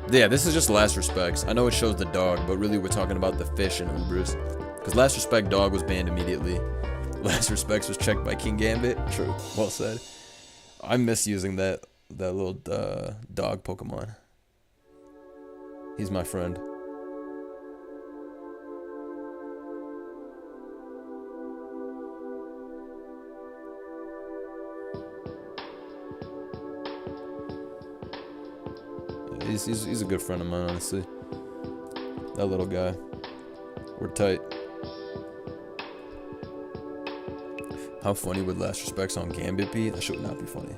Yeah, this is just Last Respects. I know it shows the dog, but really we're talking about the fish and Ubers. Because Last Respect dog was banned immediately. Last Respects was checked by Kingambit. True, well said. I miss using that little dog Pokemon. He's my friend. He's a good friend of mine, honestly. That little guy. We're tight. How funny would Last Respects on Gambit be? That shit would not be funny.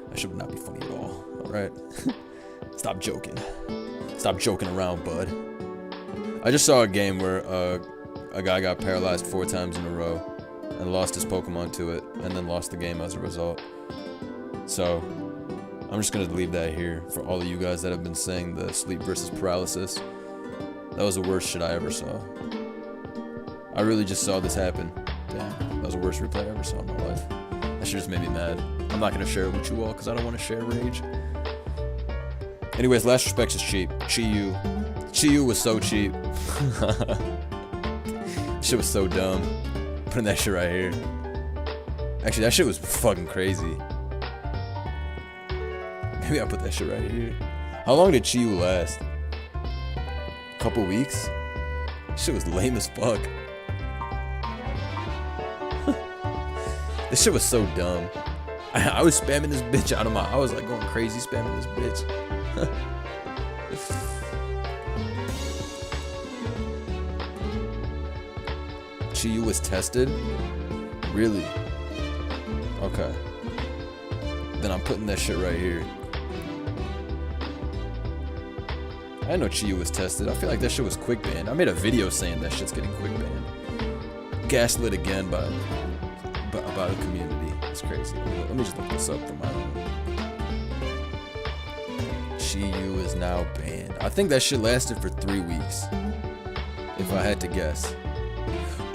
That shit would not be funny at all. Alright? Stop joking. Stop joking around, bud. I just saw a game where a guy got paralyzed 4 times in a row and lost his Pokemon to it and then lost the game as a result. So I'm just gonna leave that here for all of you guys that have been saying the sleep versus paralysis. That was the worst shit I ever saw. I really just saw this happen. Damn, that was the worst replay I ever saw in my life. That shit just made me mad. I'm not gonna share it with you all because I don't want to share rage. Anyways, Last Respects is cheap. Chi-Yu was so cheap. Shit was so dumb. Putting that shit right here. Actually, that shit was fucking crazy. Maybe I'll put that shit right here. How long did Chi-Yu last? Couple weeks? Shit was lame as fuck. This shit was so dumb. I was spamming this bitch out of my... I was like going crazy spamming this bitch. Chi-Yu was tested? Really? Okay. Then I'm putting that shit right here. I didn't know Chi-Yu was tested. I feel like that shit was quick banned. I made a video saying that shit's getting quick banned. Gaslit again by the community. It's crazy. Let me just look this up for my own. Chi-Yu is now banned. I think that shit lasted for 3 weeks. If I had to guess.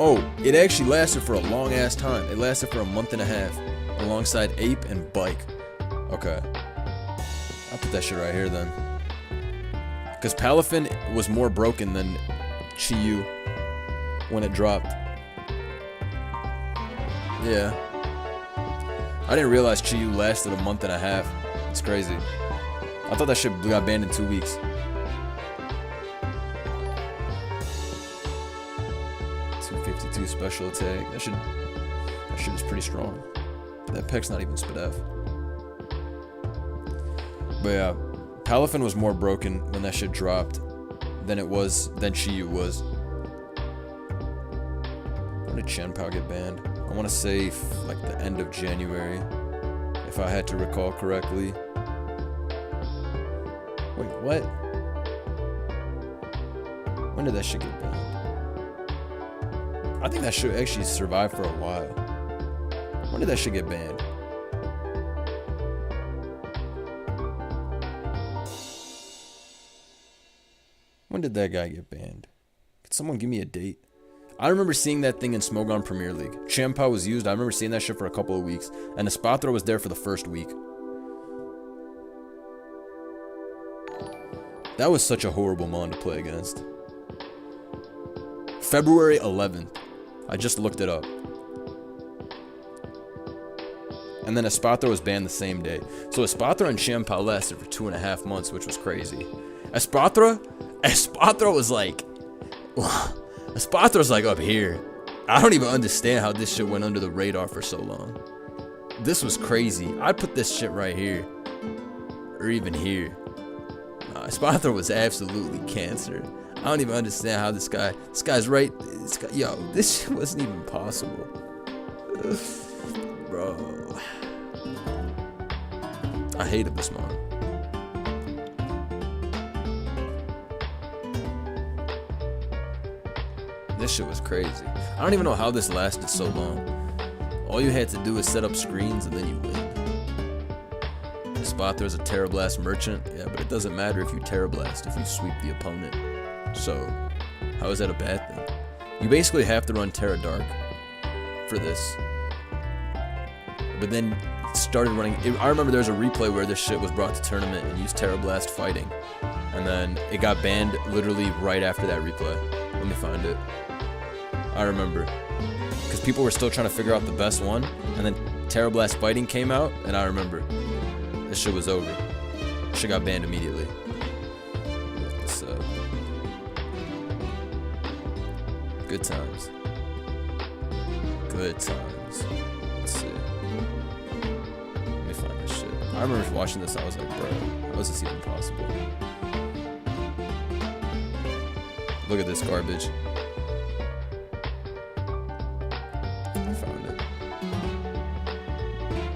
Oh, it actually lasted for a long ass time. It lasted for a month and a half. Alongside Ape and Bike. Okay. I'll put that shit right here then. Because Palafin was more broken than Chi-Yu when it dropped. Yeah. I didn't realize Chi-Yu lasted a month and a half. It's crazy. I thought that shit got banned in 2 weeks. 252 special attack. That shit is pretty strong. That peck's not even Spadef. But yeah, Palafin was more broken when that shit dropped than Chi-Yu was. When did Chien-Pao get banned? I want to say like the end of January, if I had to recall correctly. Wait, what? When did that shit get banned? I think that shit actually survived for a while. When did that shit get banned? When did that guy get banned? Could someone give me a date? I remember seeing that thing in Smogon Premier League. Chien-Pao was used. I remember seeing that shit for a couple of weeks. And Espathra was there for the first week. That was such a horrible mon to play against. February 11th. I just looked it up. And then Espathra was banned the same day. So Espathra and Chien-Pao lasted for 2.5 months, which was crazy. Espathra was like... Espathra's like up here. I don't even understand how this shit went under the radar for so long. This was crazy. I'd put this shit right here. Or even here. Espathra was absolutely cancer. I don't even understand how this guy's right. Yo, this shit wasn't even possible. Bro. I hated this mon. This shit was crazy. I don't even know how this lasted so long. All you had to do is set up screens and then you win. Espathra is a Terrablast merchant. Yeah, but it doesn't matter if you Terrablast if you sweep the opponent. So, how is that a bad thing? You basically have to run Dark for this. But then started running... I remember there was a replay where this shit was brought to tournament and used Terrablast fighting. And then it got banned literally right after that replay. Let me find it. I remember. Because people were still trying to figure out the best one. And then Terrablast fighting came out. And I remember. This shit was over. This shit got banned immediately. Look this up. Good times. Good times. Let's see. Let me find this shit. I remember watching this, I was like, bro, how is this even possible? Look at this garbage. I found it.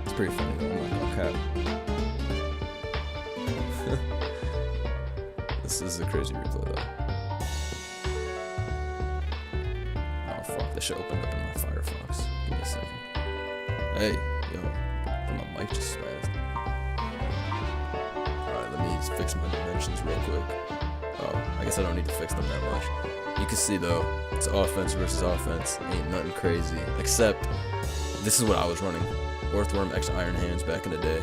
It's pretty funny though, I'm like, oh crap. This is a crazy replay though. Oh fuck, this shit opened up in my Firefox. Give me a second. Hey, yo, my mic just spazzed. Alright, let me just fix my dimensions real quick. Oh, I guess I don't need to fix them that much. You can see though, it's offense versus offense. Ain't nothing crazy. Except, this is what I was running. Orthworm X Iron Hands back in the day.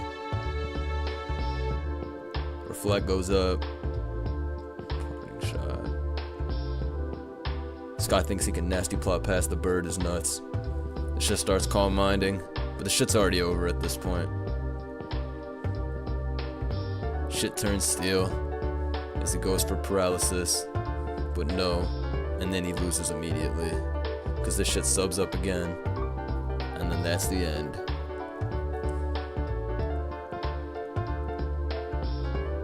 Reflect goes up. Shot. This guy thinks he can nasty plot past the bird is nuts. The shit starts calm minding, but the shit's already over at this point. Shit turns steel as he goes for paralysis, but no, and then he loses immediately because this shit subs up again, and then that's the end.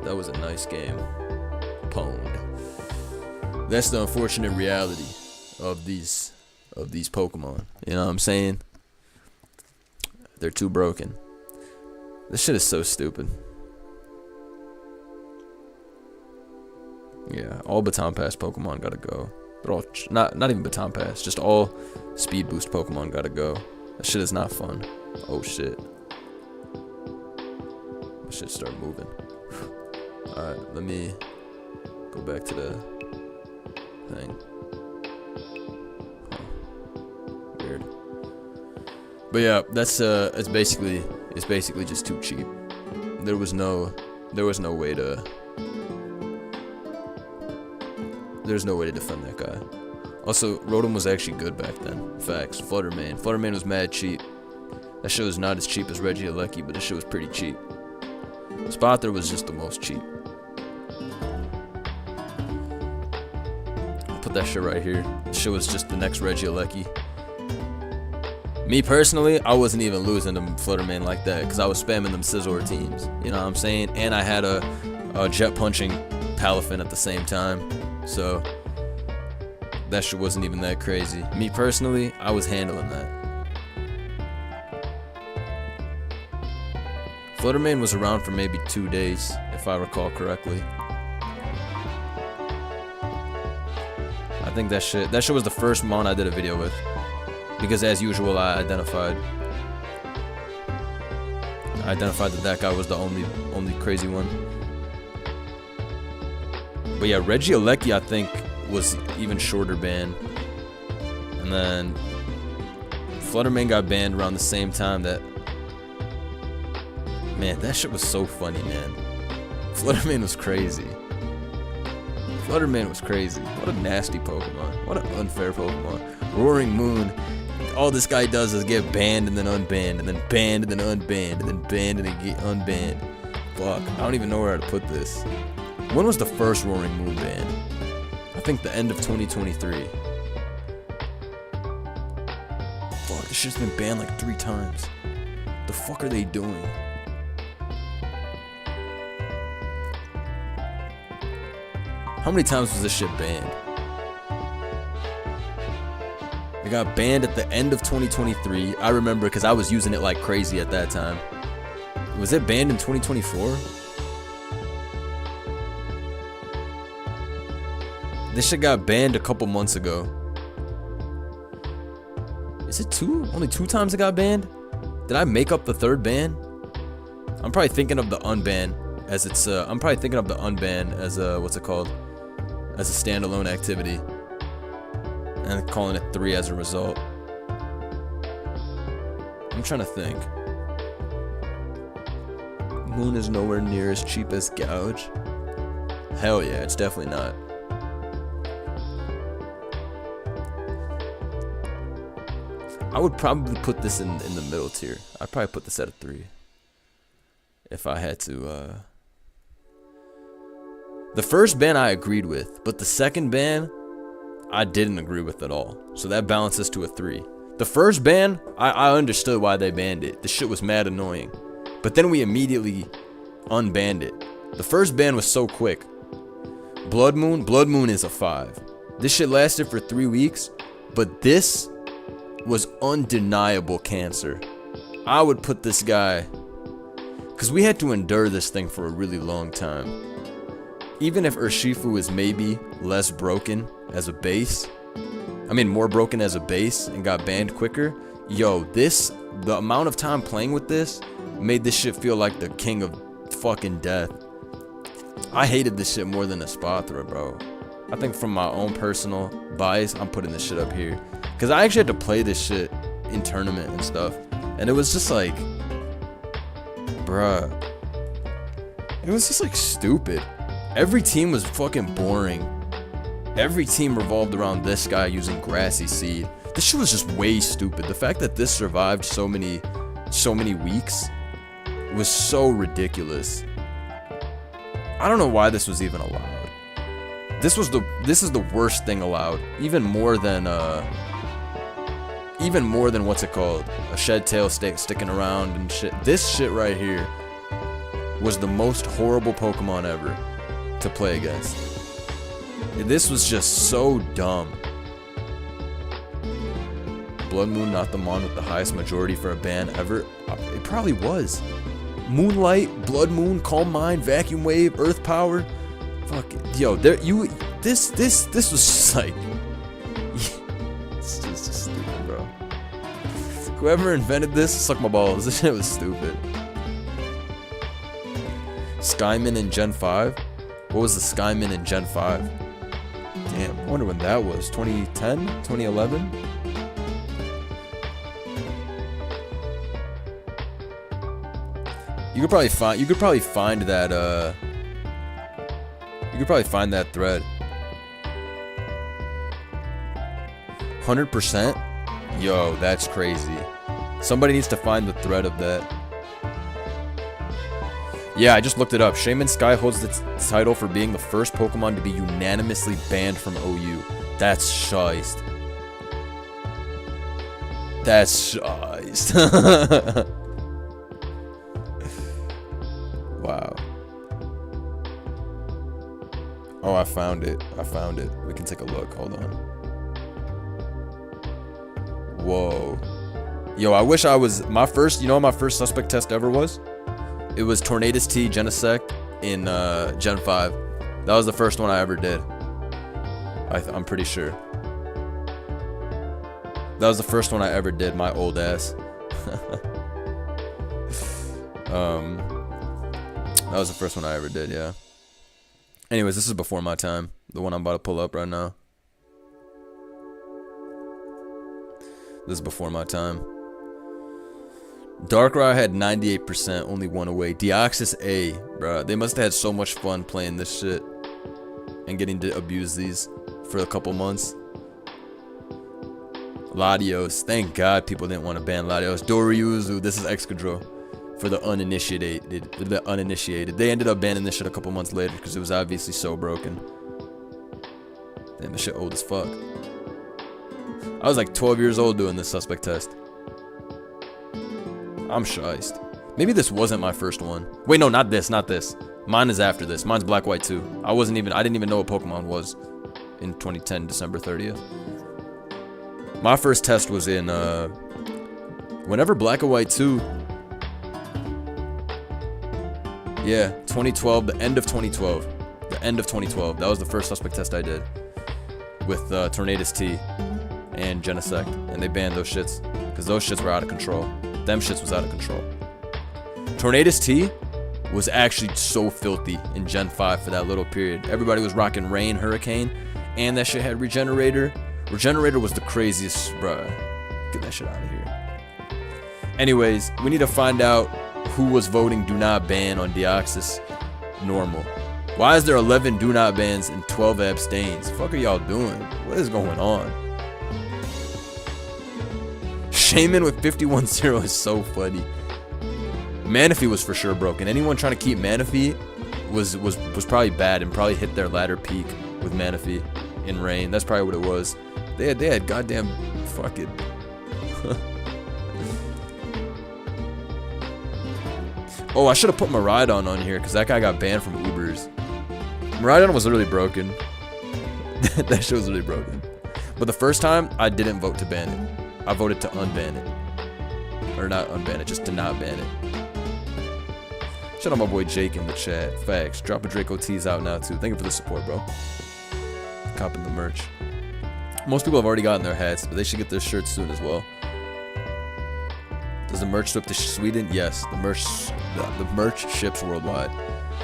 That was a nice game. Pwned. That's the unfortunate reality of these Pokemon. You know what I'm saying? They're too broken. This shit is so stupid. Yeah, all Baton Pass Pokemon gotta go. But all not even Baton Pass, just all Speed Boost Pokemon gotta go. That shit is not fun. Oh shit. That shit start moving. Alright, let me go back to the thing. Huh. Weird. But yeah, that's it's basically just too cheap. There was no way to defend that guy. Also, Rotom was actually good back then. Facts. Flutter Mane. Flutter Mane was mad cheap. That shit was not as cheap as Regieleki, but this shit was pretty cheap. Espathra was just the most cheap. I'll put that shit right here. This shit was just the next Regieleki. Me personally, I wasn't even losing to Flutter Mane like that because I was spamming them Scizor teams. You know what I'm saying? And I had a jet punching Palafin at the same time. So that shit wasn't even that crazy. Me personally, I was handling that. Flutter Mane was around for maybe 2 days, if I recall correctly. I think that shit was the first mon I did a video with. Because as usual, I identified that that guy was the only crazy one. But yeah, Regieleki, I think, was even shorter ban. And then Flutter Mane got banned around the same time that... Man, that shit was so funny, man. Flutter Mane was crazy. Flutter Mane was crazy. What a nasty Pokemon. What an unfair Pokemon. Roaring Moon. All this guy does is get banned and then unbanned, and then banned and then unbanned, and then banned and then get unbanned. Fuck, I don't even know where to put this. When was the first Roaring Moon ban? I think the end of 2023. Fuck, this shit's been banned like 3 times. What the fuck are they doing? How many times was this shit banned? It got banned at the end of 2023. I remember because I was using it like crazy at that time. Was it banned in 2024? This shit got banned a couple months ago. Is it 2? Only 2 times it got banned? Did I make up the 3rd ban? I'm probably thinking of the unban as it's I'm probably thinking of the unban as what's it called? As a standalone activity. And calling it 3 as a result. I'm trying to think. Moon is nowhere near as cheap as Gouge. Hell yeah, it's definitely not. I would probably put this in the middle tier. I'd probably put this at a 3. If I had to, The first ban I agreed with, but the second ban, I didn't agree with at all. So that balances to a 3. The first ban, I understood why they banned it. The shit was mad annoying. But then we immediately unbanned it. The first ban was so quick. Blood Moon is a 5. This shit lasted for 3 weeks, but this was undeniable cancer. I would put this guy, because we had to endure this thing for a really long time. Even if Urshifu is maybe less broken as a base, I mean more broken as a base and got banned quicker, yo, the amount of time playing with this made this shit feel like the king of fucking death. I hated this shit more than Espathra, bro. I think from my own personal bias, I'm putting this shit up here. Because I actually had to play this shit in tournament and stuff. And it was just like, bruh. It was just like stupid. Every team was fucking boring. Every team revolved around this guy using Grassy Seed. This shit was just way stupid. The fact that this survived so many weeks was so ridiculous. I don't know why this was even allowed. This is the worst thing allowed. Even more than what's it called? A shed tail sticking around and shit. This shit right here was the most horrible Pokemon ever to play against. This was just so dumb. Blood Moon, not the mon with the highest majority for a ban ever. It probably was. Moonlight, Blood Moon, Calm Mind, Vacuum Wave, Earth Power. Fuck it. Yo, this was just like, it's just stupid, bro. Whoever invented this, suck my balls. This shit was stupid. Skymin in Gen 5? What was the Skymin in Gen 5? Damn, I wonder when that was. 2010? 2011? You could probably find that thread. 100%? Yo, that's crazy. Somebody needs to find the thread of that. Yeah, I just looked it up. Shaymin-Sky holds the title for being the first Pokemon to be unanimously banned from OU. That's shiced. That's shiced. Wow. Oh, I found it. We can take a look. Hold on. Whoa. Yo, I wish I was... My first... You know what my first suspect test ever was? It was Tornadus T Genesect in Gen 5. That was the first one I ever did. I'm pretty sure. That was the first one I ever did, my old ass. That was the first one I ever did, yeah. Anyways, this is before my time. The one I'm about to pull up right now. This is before my time. Darkrai had 98%, only one away. Deoxys A, bruh. They must have had so much fun playing this shit. And getting to abuse these for a couple months. Latios. Thank God people didn't want to ban Latios. Doryuzu. This is Excadrill. For the uninitiated. They ended up banning this shit a couple months later because it was obviously so broken. Damn, this shit old as fuck. I was like 12 years old doing this suspect test. I'm shiced. Maybe this wasn't my first one. Wait, no, not this, not this. Mine is after this. Mine's Black White 2. I didn't even know what Pokemon was in 2010, December 30th. My first test was in, whenever Black and White 2. Yeah, 2012, the end of 2012. The end of 2012. That was the first suspect test I did. With Tornadus T and Genesect. And they banned those shits. Because those shits were out of control. Them shits was out of control. Tornadus T was actually so filthy in Gen 5 for that little period. Everybody was rocking Rain, Hurricane, and that shit had Regenerator. Regenerator was the craziest, bruh. Get that shit out of here. Anyways, we need to find out who was voting do not ban on Deoxys normal. Why is there 11 do not bans and 12 abstains? Fuck are y'all doing? What is going on? Shaymin with 51-0 is so funny. Manaphy was for sure broken. Anyone trying to keep Manaphy was probably bad and probably hit their ladder peak with Manaphy in Rain. That's probably what it was. They had goddamn fucking Oh, I should have put Miraidon on here because that guy got banned from Ubers. Miraidon was literally broken. That shit was literally broken. But the first time, I didn't vote to ban it. I voted to unban it. Or not unban it, just to not ban it. Shout out my boy Jake in the chat. Facts. Drop a Draco T's out now too. Thank you for the support, bro. Copping the merch. Most people have already gotten their hats, but they should get their shirts soon as well. Does the merch ship to Sweden? Yes, the merch ships worldwide.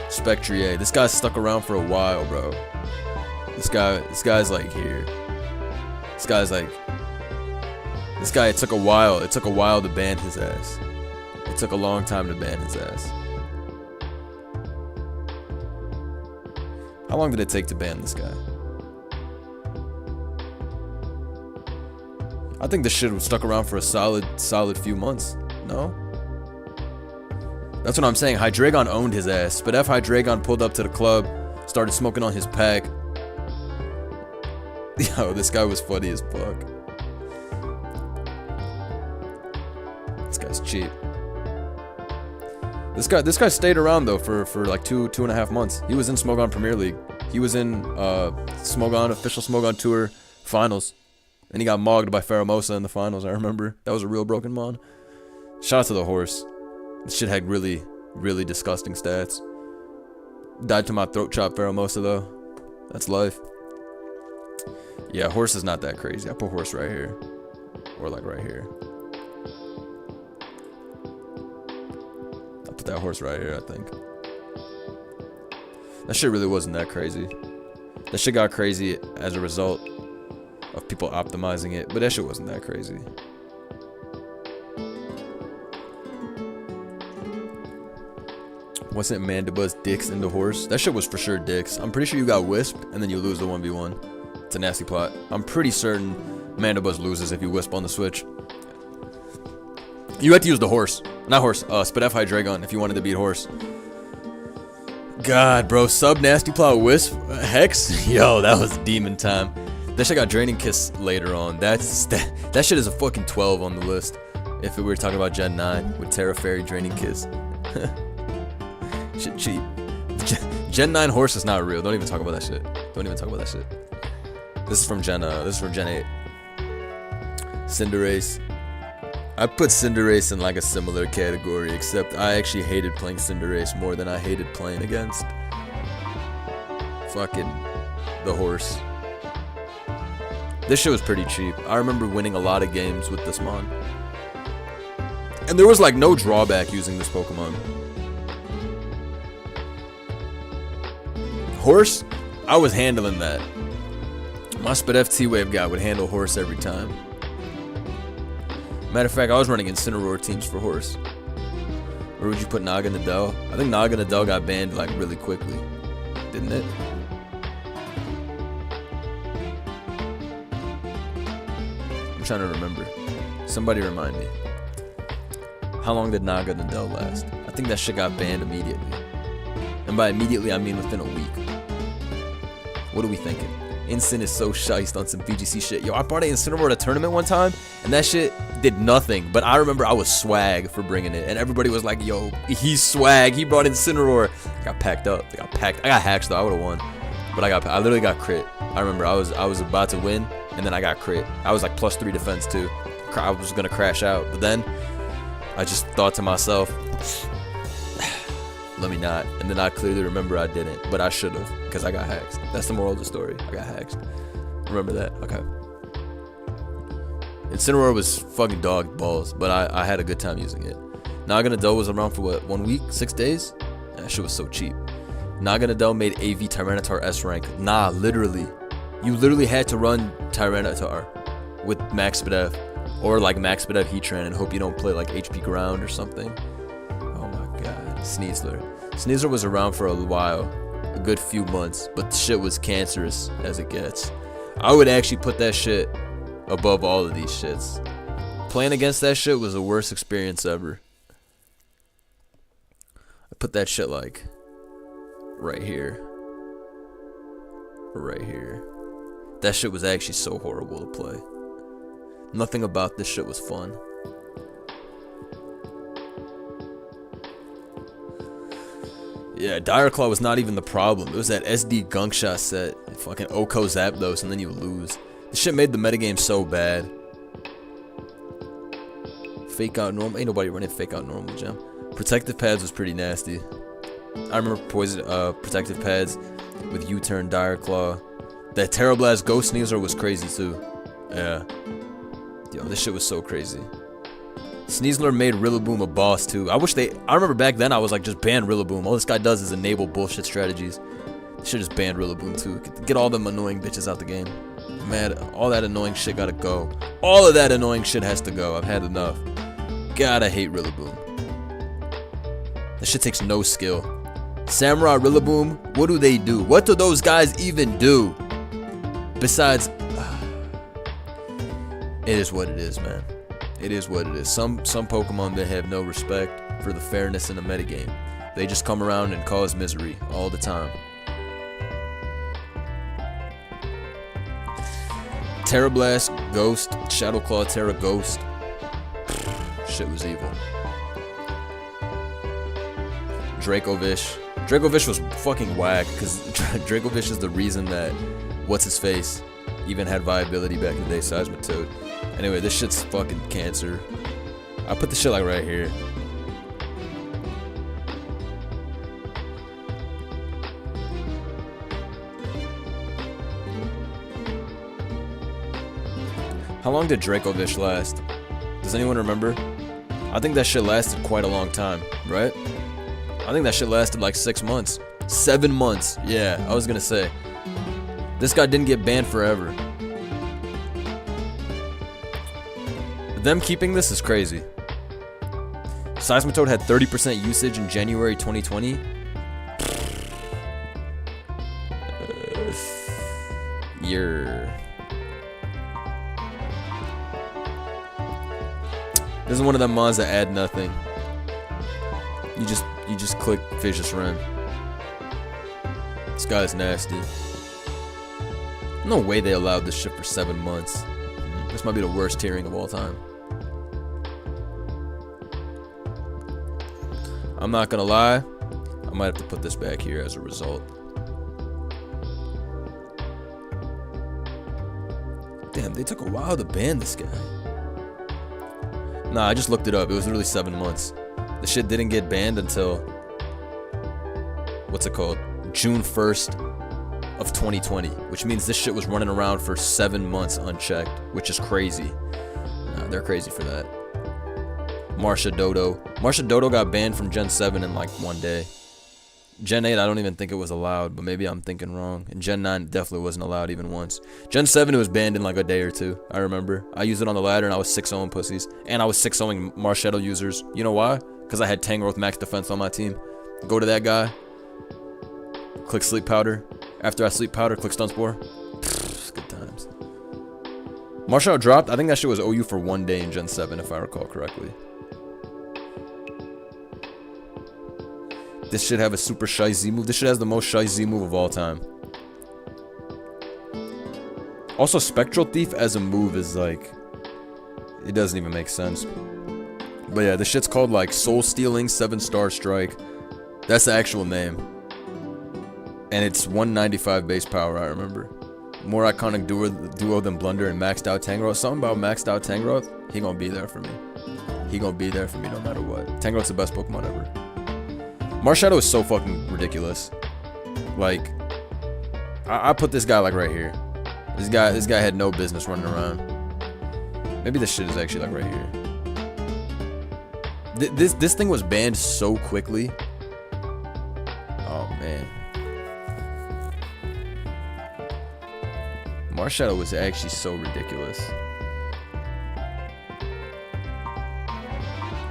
Spectrier. This guy's stuck around for a while, bro. This guy's like here. This guy, it took a while. It took a while to ban his ass. It took a long time to ban his ass. How long did it take to ban this guy? I think this shit was stuck around for a solid few months. No? That's what I'm saying. Hydreigon owned his ass. But F Hydreigon pulled up to the club, started smoking on his pack. Yo, this guy was funny as fuck. This guy's cheap. This guy stayed around though for like two and a half months. He was in Smogon Premier League. He was in Smogon official Smogon Tour finals. And he got mogged by Pheromosa in the finals, I remember. That was a real broken mon. Shout out to the horse. This shit had really, really disgusting stats. Died to my throat chop Pheromosa though. That's life. Yeah, horse is not that crazy. I put horse right here. Or like right here. I put that horse right here, I think. That shit really wasn't that crazy. That shit got crazy as a result of people optimizing it, but that shit wasn't that crazy. Wasn't Mandibuzz dicks into horse? That shit was for sure dicks. I'm pretty sure you got wisped and then you lose the 1v1. It's a nasty plot. I'm pretty certain Mandibuzz loses if you wisp on the switch. You had to use the horse. Not horse, Spidef Hydreigon if you wanted to beat horse. God, bro, sub nasty plot wisp Hex? Yo, that was demon time. That shit got Draining Kiss later on. That shit is a fucking 12 on the list. If we were talking about Gen 9 with Terra Fairy Draining Kiss. Shit cheap. Gen 9 horse is not real. Don't even talk about that shit. Don't even talk about that shit. This is from Gen 8. Cinderace. I put Cinderace in like a similar category, except I actually hated playing Cinderace more than I hated playing against fucking the horse. This shit was pretty cheap. I remember winning a lot of games with this mon. And there was like no drawback using this Pokemon. Horse, I was handling that. My Spadef T-Wave guy would handle Horse every time. Matter of fact, I was running Incineroar teams for Horse. Where would you put Naga Nadell? I think Naga Nadell got banned like really quickly, didn't it? I'm trying to remember. Somebody remind me. How long did Naga Nadell last? I think that shit got banned immediately. And by immediately, I mean within a week. What are we thinking? Incin is so shiced on some VGC shit. Yo, I brought an Incineroar at a tournament one time, and that shit did nothing. But I remember I was swag for bringing it, and everybody was like, yo, he's swag. He brought Incineroar. I got packed up. I got hacked, though. I would have won. But I literally got crit. I remember I was about to win, and then I got crit. I was like +3 defense, too. I was going to crash out. But then I just thought to myself, let me not. And then I clearly remember I didn't, but I should have, because I got hacked. That's the moral of the story. I got hacked. Remember that. Okay. Incineroar was fucking dog balls, but I had a good time using it. Naga Nadell was around for what, 1 week? 6 days? That shit was so cheap. Naga Nadell made AV Tyranitar S rank. Nah, literally. You literally had to run Tyranitar with Max Spadef, or like Max Spadef Heatran, and hope you don't play like HP Ground or something. Sneasler. Sneasler was around for a while, a good few months, but the shit was cancerous as it gets. I would actually put that shit above all of these shits. Playing against that shit was the worst experience ever. I put that shit like right here. Or right here. That shit was actually so horrible to play. Nothing about this shit was fun. Yeah, Dire Claw was not even the problem. It was that SD Gunk Shot set. Fucking Oko Zapdos, and then you lose. This shit made the metagame so bad. Fake out normal. Ain't nobody running fake out normal gem. Protective Pads was pretty nasty. I remember Protective Pads with U-Turn Dire Claw. That Terrablast Ghost Sneasler was crazy too. Yeah. Yo, this shit was so crazy. Sneasler made Rillaboom a boss too. I remember back then I was like, just ban Rillaboom. All this guy does is enable bullshit strategies. Should just ban Rillaboom too. Get all them annoying bitches out the game. Man, all that annoying shit gotta go. All of that annoying shit has to go. I've had enough. God, I hate Rillaboom. That shit takes no skill. Samurai Rillaboom, what do they do? What do those guys even do? Besides, it is what it is, man. It is what it is. Some Pokemon that have no respect for the fairness in the metagame. They just come around and cause misery all the time. Terra Blast, Ghost, Shadow Claw, Terra Ghost. Shit was evil. Dracovish. Dracovish was fucking whack, because Dracovish is the reason that What's-His-Face even had viability back in the day, Seismitoad. Anyway, this shit's fucking cancer. I put the shit like right here. How long did Dracovish last? Does anyone remember? I think that shit lasted quite a long time, right? I think that shit lasted like 6 months. 7 months. Yeah, I was gonna say. This guy didn't get banned forever. Them keeping this is crazy. Seismitoad had 30% usage in January 2020. This is one of them mods that add nothing. You just click Vicious Ren. This guy's nasty. No way they allowed this shit for 7 months. This might be the worst tiering of all time. I'm not gonna lie, I might have to put this back here as a result. Damn, they took a while to ban this guy. Nah, I just looked it up. It was literally 7 months. The shit didn't get banned until, what's it called? June 1st of 2020, which means this shit was running around for 7 months unchecked, which is crazy. Nah, they're crazy for that. Marshadow got banned from Gen 7 in like 1 day. Gen 8, I don't even think it was allowed, but maybe I'm thinking wrong. And Gen 9 definitely wasn't allowed even once. Gen 7, it was banned in like a day or two, I remember. I used it on the ladder and I was 6-0ing pussies. And I was 6-0ing Marshadow users. You know why? Because I had Tangrowth max defense on my team. Go to that guy. Click Sleep Powder. After I Sleep Powder, click Stun Spore. Pfft, good times. Marshadow dropped. I think that shit was OU for 1 day in Gen 7, if I recall correctly. This should have a super shy Z move. This shit has the most shy Z move of all time. Also, Spectral Thief as a move is like... It doesn't even make sense. But yeah, this shit's called like Soul Stealing 7-star Strike. That's the actual name. And it's 195 base power, I remember. More iconic duo than Blunder and maxed out Tangrowth. Something about maxed out Tangrowth, he gonna be there for me. He gonna be there for me no matter what. Tangrowth's the best Pokemon ever. Marshadow is so fucking ridiculous. Like, I put this guy like right here. This guy had no business running around. Maybe this shit is actually like right here. This thing was banned so quickly. Oh man. Marshadow was actually so ridiculous.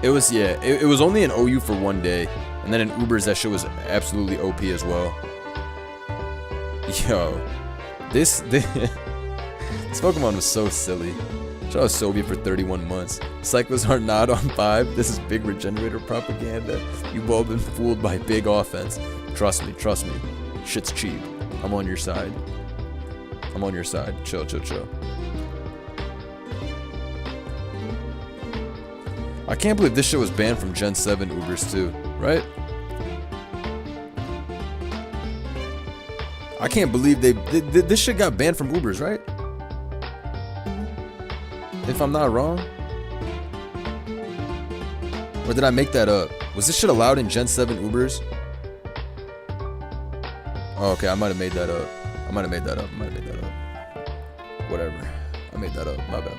It was, yeah, it was only an OU for 1 day. And then in Ubers, that shit was absolutely OP as well. Yo, this Pokemon was so silly. Shout out Sobi for 31 months. Cyclists are not on 5. This is big regenerator propaganda. You've all been fooled by big offense. Trust me. Shit's cheap. I'm on your side. I'm on your side. Chill. I can't believe this shit was banned from Gen 7 Ubers too, right? I can't believe this shit got banned from Ubers, right? If I'm not wrong. Or did I make that up? Was this shit allowed in Gen 7 Ubers? Oh, okay, I might have made that up. Whatever. I made that up. My bad.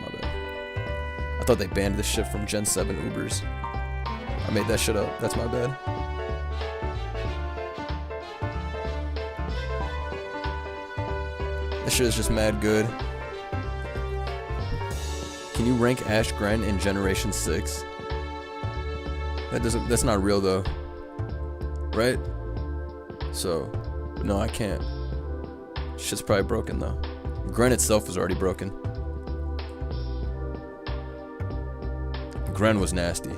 I thought they banned this shit from Gen 7 Ubers. I made that shit up. That's my bad. This shit is just mad good. Can you rank Ash Gren in Generation 6? That's not real though. Right? So, no, I can't. Shit's probably broken though. Gren itself was already broken. Gren was nasty.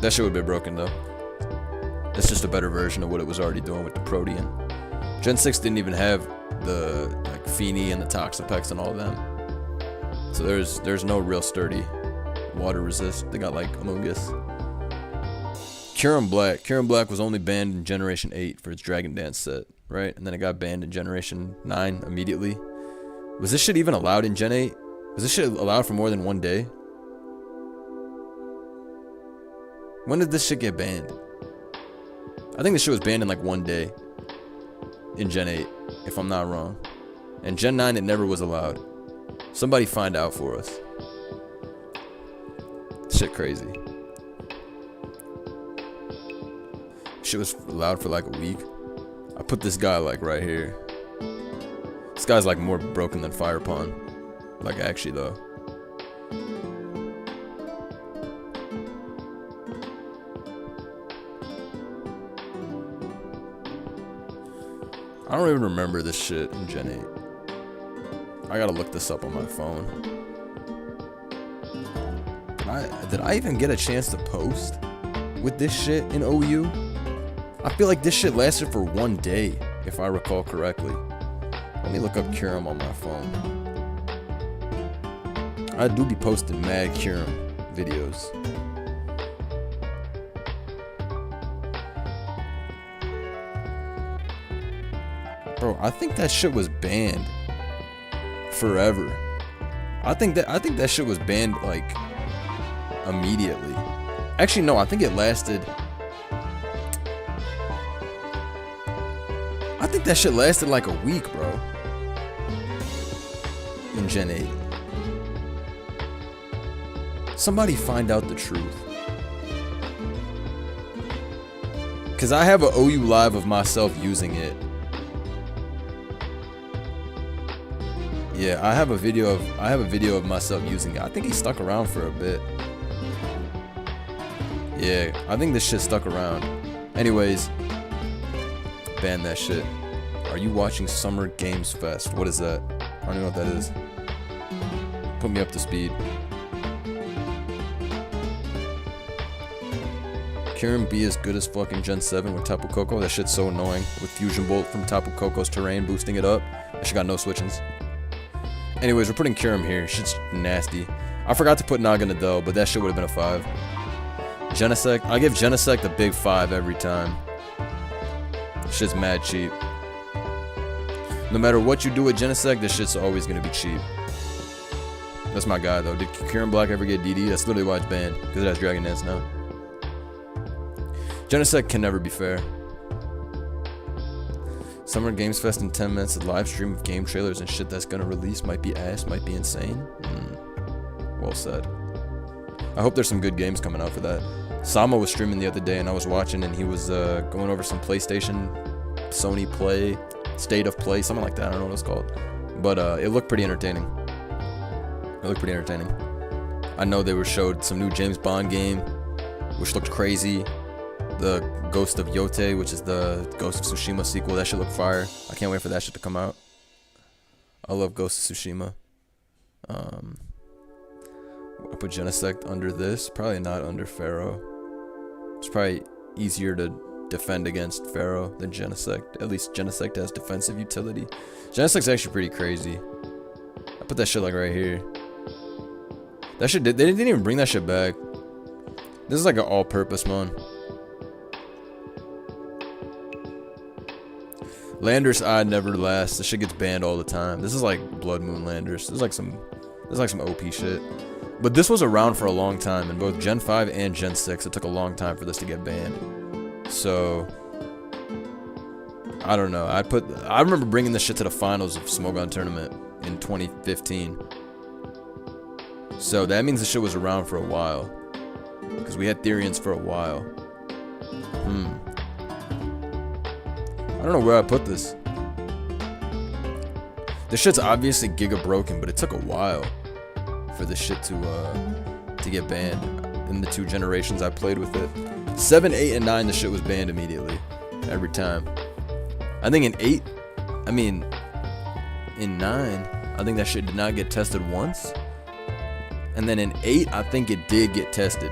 That shit would be broken though. It's just a better version of what it was already doing with the Protean. Gen 6 didn't even have the like Feeny and the Toxapex and all of them. So there's no real sturdy water resist. They got like Amoonguss. Kyurem-Black. Kyurem-Black was only banned in Generation 8 for its Dragon Dance set, right? And then it got banned in Generation 9 immediately. Was this shit even allowed in Gen 8? Was this shit allowed for more than 1 day? When did this shit get banned? I think this shit was banned in like 1 day. In Gen 8, if I'm not wrong. And Gen 9, it never was allowed. Somebody find out for us. Shit crazy. Shit was allowed for like a week. I put this guy like right here. This guy's like more broken than Fire Pond. Like actually though. I don't even remember this shit in Gen 8. I gotta look this up on my phone. Did I even get a chance to post with this shit in OU? I feel like this shit lasted for 1 day, if I recall correctly. Let me look up Kyurem on my phone. I do be posting mad Kyurem videos. Bro, I think that shit was banned forever. I think that shit was banned like immediately. Actually, no, I think it lasted. I think that shit lasted like a week, bro. In Gen 8. Somebody find out the truth. Cause I have a OU live of myself using it. Yeah, I have a video of myself using it. I think he stuck around for a bit. Yeah, I think this shit stuck around. Anyways, ban that shit. Are you watching Summer Games Fest? What is that? I don't know what that is. Put me up to speed. Kyurem B is good as fucking Gen 7 with Tapu Koko. That shit's so annoying. With Fusion Bolt from Tapu Koko's terrain boosting it up. That shit got no switchings. Anyways, we're putting Kyurem here. Shit's nasty. I forgot to put Naganadel, but that shit would have been a 5. Genesect. I give Genesect a big 5 every time. Shit's mad cheap. No matter what you do with Genesect, this shit's always gonna be cheap. That's my guy though. Did Kyurem-Black ever get DD? That's literally why it's banned. Because it has Dragon Dance now. Genesect can never be fair. Summer Games Fest in 10 minutes. A live stream of game trailers and shit that's gonna release might be ass, might be insane. Well said. I hope there's some good games coming out for that. Sama was streaming the other day and I was watching and he was going over some PlayStation, Sony Play, State of Play, something like that. I don't know what it's called. But it looked pretty entertaining. I know they were showed some new James Bond game, which looked crazy. The Ghost of Yote, which is the Ghost of Tsushima sequel. That shit look fire. I can't wait for that shit to come out. I love Ghost of Tsushima. I put Genesect under this. Probably not under Pharaoh. It's probably easier to defend against Pharaoh than Genesect. At least Genesect has defensive utility. Genesect's actually pretty crazy. I put that shit like right here. That shit, they didn't even bring that shit back. This is like an all-purpose one. Landorus never lasts. This shit gets banned all the time. This is like Blood Moon Landorus. This is like some OP shit. But this was around for a long time in both Gen 5 and Gen 6. It took a long time for this to get banned. So I don't know. I remember bringing this shit to the finals of Smogon tournament in 2015. So that means this shit was around for a while. Because we had Therians for a while. I don't know where I put this. This shit's obviously giga broken, but it took a while for this shit to get banned. In the 2 generations I played with it. 7, 8, and 9, the shit was banned immediately. Every time. I think in 8, in 9, I think that shit did not get tested once. And then in 8, I think it did get tested.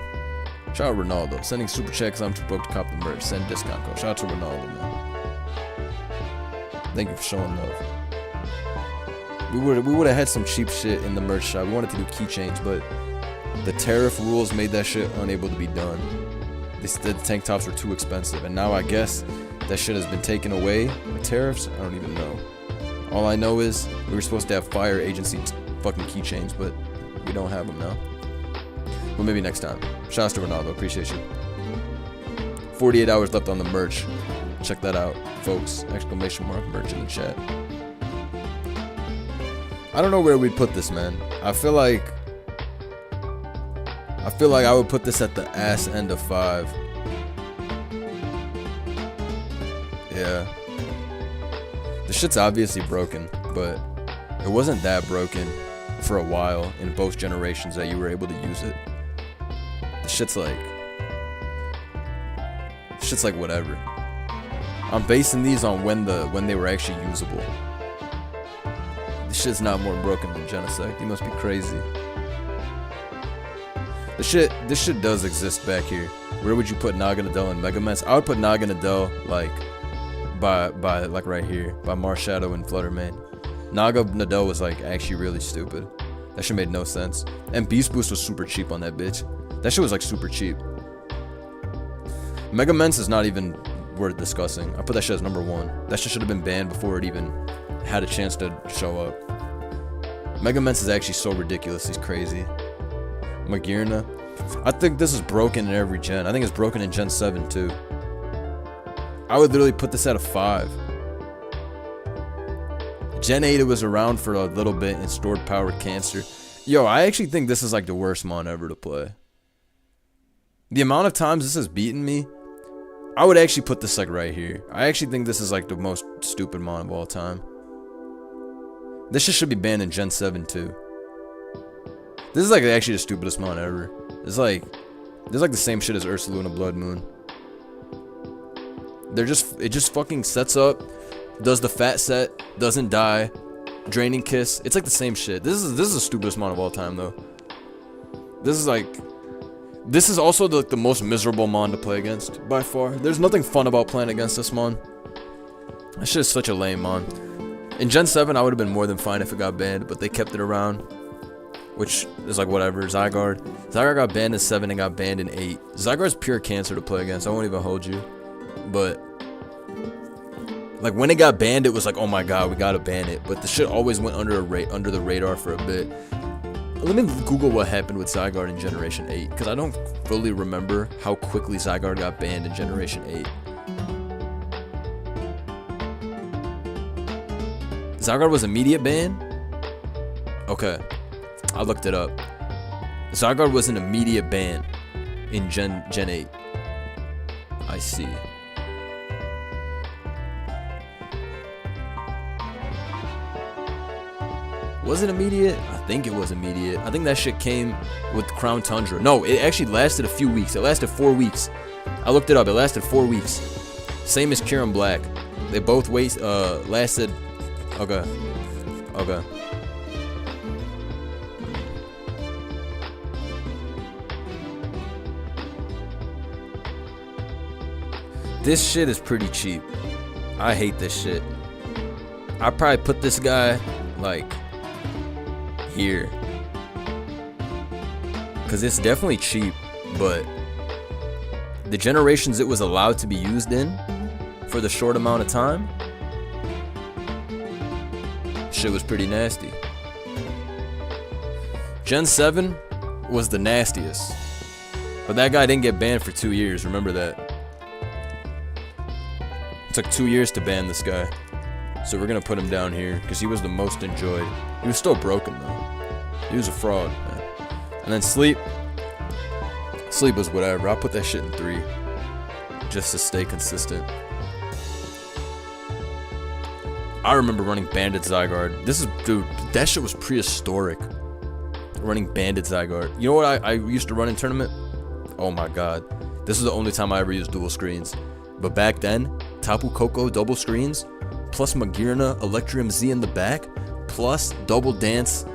Shout out Ronaldo. Sending super checks. I'm too broke to cop the merch. Send discount code. Shout out to Ronaldo, man. Thank you for showing love. We would have had some cheap shit in the merch shop. We wanted to do keychains, but the tariff rules made that shit unable to be done. The tank tops were too expensive, and now I guess that shit has been taken away with tariffs. I don't even know. All I know is we were supposed to have fire agency fucking keychains, but we don't have them now. But maybe next time. Shouts to Ronaldo. Appreciate you. 48 hours left on the merch. Check that out, folks. Exclamation mark merch in the chat. I don't know where we'd put this, man. I feel like I would put this at the ass end of 5. Yeah. The shit's obviously broken, but it wasn't that broken for a while in both generations that you were able to use it. The shit's like whatever. I'm basing these on when they were actually usable. This shit's not more broken than Genesect. You must be crazy. This shit does exist back here. Where would you put Naganadel and Megaments? I would put Naganadel like by like right here by Marshadow and Flutter Mane. Naganadel was like actually really stupid. That shit made no sense. And Beast Boost was super cheap on that bitch. That shit was like super cheap. Megaments is not even worth discussing. I put that shit as number 1. That shit should have been banned before it even had a chance to show up. Megaments is actually so ridiculous. He's crazy. Magirna. I think this is broken in every gen. I think it's broken in Gen 7 too. I would literally put this at a 5. Gen 8 it was around for a little bit and stored power cancer. Yo, I actually think this is like the worst mon ever to play. The amount of times this has beaten me, I would actually put this like right here. I actually think this is like the most stupid mon of all time. This shit should be banned in Gen 7 too. This is like actually the stupidest mon ever. It's like, this is like the same shit as Ursaluna Blood Moon. It just fucking sets up, does the fat set, doesn't die, Draining Kiss. It's like the same shit. This is the stupidest mon of all time though. This is also the most miserable mon to play against by far. There's nothing fun about playing against this mon. That shit is such a lame mon. In Gen 7, I would have been more than fine if it got banned, but they kept it around, which is like whatever. Zygarde got banned in 7 and got banned in 8. Zygarde's pure cancer to play against. I won't even hold you, but like when it got banned, it was like, oh my god, we gotta ban it. But the shit always went under the radar for a bit. Let me Google what happened with Zygarde in Generation 8, because I don't fully remember how quickly Zygarde got banned in Generation 8. Zygarde was immediate ban? Okay, I looked it up. Zygarde was an immediate ban in Gen 8. I see. Was it immediate? I think it was immediate. I think that shit came with Crown Tundra. No, it actually lasted a few weeks. It lasted 4 weeks. I looked it up. It lasted 4 weeks. Same as Kyurem-Black. They both lasted. Okay. Okay. This shit is pretty cheap. I hate this shit. I probably put this guy like here, because it's definitely cheap, but the generations it was allowed to be used in for the short amount of time, shit was pretty nasty. Gen 7 was the nastiest, but that guy didn't get banned for 2 years. Remember that. It took 2 years to ban this guy, so we're gonna put him down here because he was the most enjoyed. He was still broken though. He was a fraud, man. And then sleep was whatever. I'll put that shit in 3 just to stay consistent. I remember running Bandit Zygarde. Dude, that shit was prehistoric. Running Bandit Zygarde. You know what I used to run in tournament? Oh my god. This is the only time I ever used dual screens. But back then, Tapu Koko double screens, plus Magearna Electrium Z in the back, plus double dance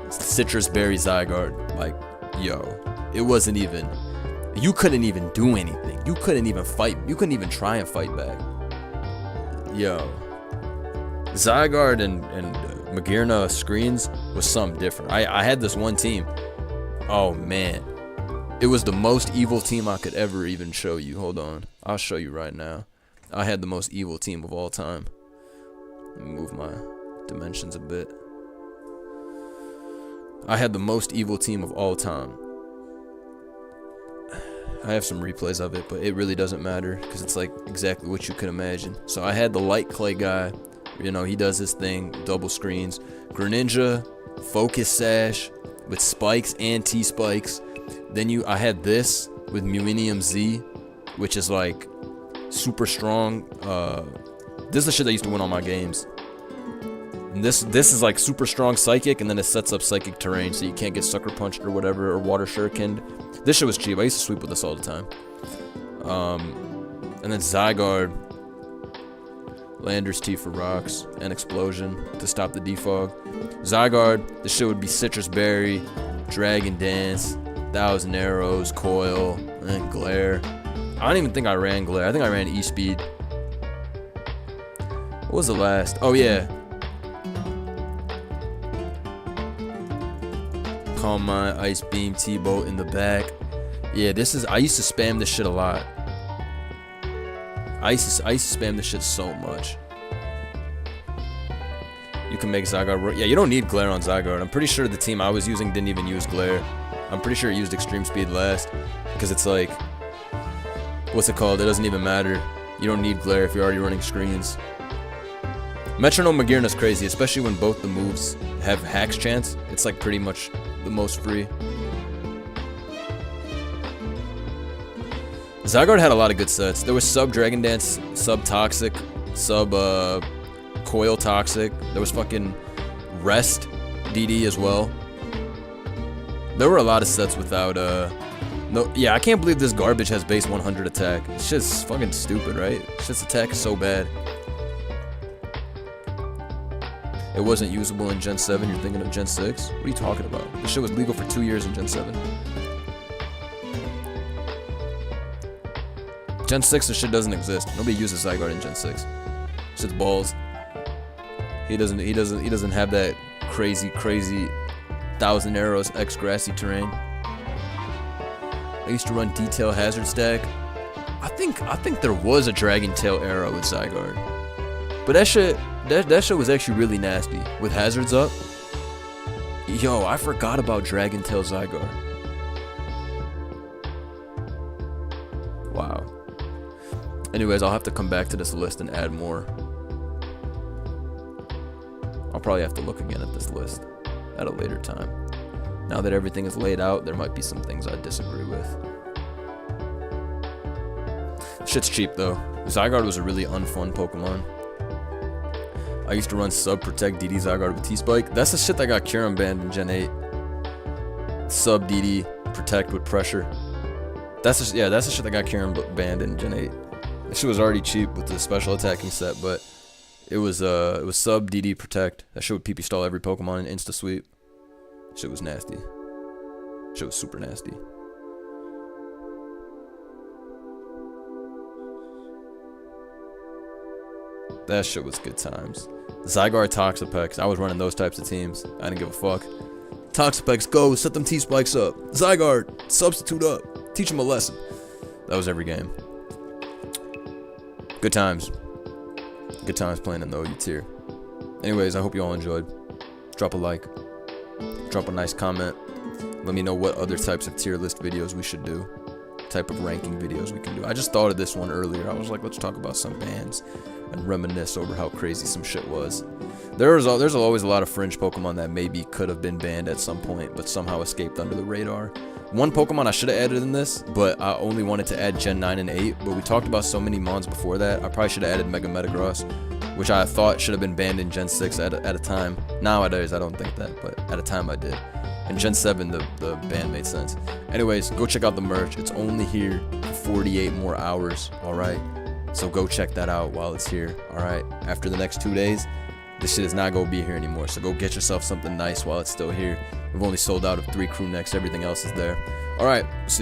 Citrus Berry Zygarde. Like, yo, it wasn't even, you couldn't even do anything. You couldn't even fight. You couldn't even try and fight back. Yo, Zygarde and Magearna screens was something different. I had this one team. Oh man, it was the most evil team I could ever even show you. Hold on, I'll show you right now. I had the most evil team of all time. Let me move my dimensions a bit. I had the most evil team of all time. I have some replays of it, but it really doesn't matter because it's like exactly what you could imagine. So I had the light clay guy, you know, he does his thing, double screens. Greninja, focus sash with spikes and T-spikes. Then I had this with Mewinium Z, which is like super strong. This is the shit I used to win all my games. And this is like super strong psychic, and then it sets up psychic terrain so you can't get sucker punched or whatever, or water shurikened. This shit was cheap. I used to sweep with this all the time. And then Zygarde, Landorus T for rocks and explosion to stop the defog. Zygarde, this shit would be Citrus Berry, Dragon Dance, Thousand Arrows, Coil, and Glare. I don't even think I ran Glare. I think I ran E-Speed. What was the last? Oh yeah. Calm Mind, Ice Beam, T-Bolt in the back. Yeah, I used to spam this shit a lot. I used to spam this shit so much. You can make Zygarde. Yeah, you don't need Glare on Zygarde. I'm pretty sure the team I was using didn't even use Glare. I'm pretty sure it used Extreme Speed last. Because it's like, what's it called? It doesn't even matter. You don't need Glare if you're already running screens. Metronome Magearna's crazy, especially when both the moves have hacks chance. It's like pretty much the most free. Zygarde had a lot of good sets. There was sub Dragon Dance, sub Toxic, sub Coil Toxic. There was fucking Rest DD as well. There were a lot of sets without no, yeah, I can't believe this garbage has base 100 attack. It's just fucking stupid, right? It's just attack is so bad. It wasn't usable in Gen 7, you're thinking of Gen 6? What are you talking about? This shit was legal for 2 years in Gen 7. Gen 6, this shit doesn't exist. Nobody uses Zygarde in Gen 6. Shit's balls. He doesn't have that crazy 1,000 arrows X grassy terrain. I used to run Detail Hazard Stack. I think there was a Dragon Tail era with Zygarde. But that shit was actually really nasty. With hazards up. Yo, I forgot about Dragon Tail Zygarde. Wow. Anyways, I'll have to come back to this list and add more. I'll probably have to look again at this list at a later time. Now that everything is laid out, there might be some things I disagree with. Shit's cheap though. Zygarde was a really unfun Pokemon. I used to run Sub Protect DD Zygarde with T-Spike. That's the shit that got Kyurem banned in Gen 8. Sub DD Protect with Pressure. That's the shit that got Kyurem banned in Gen 8. That shit was already cheap with the special attacking set, but it was Sub DD Protect. That shit would PP stall every Pokemon in Insta Sweep. Shit was nasty. Shit was super nasty. That shit was good times. Zygarde Toxapex. I was running those types of teams. I didn't give a fuck. Toxapex, go. Set them T-Spikes up. Zygarde, substitute up. Teach them a lesson. That was every game. Good times. Good times playing in the OU tier. Anyways, I hope you all enjoyed. Drop a like. Drop a nice comment. Let me know what other types of tier list videos we should do. Type of ranking videos we can do. I just thought of this one earlier. I was like, let's talk about some bands and reminisce over how crazy some shit was. There's always a lot of fringe Pokemon that maybe could have been banned at some point, but somehow escaped under the radar. One Pokemon I should have added in this, but I only wanted to add Gen 9 and 8, but we talked about so many Mons before that, I probably should have added Mega Metagross, which I thought should have been banned in Gen 6 at a time. Nowadays, I don't think that, but at a time I did. In Gen 7, the ban made sense. Anyways, go check out the merch. It's only here for 48 more hours, alright? So go check that out while it's here, alright? After the next 2 days, this shit is not going to be here anymore. So go get yourself something nice while it's still here. We've only sold out of 3 crew necks. Everything else is there. Alright, see you.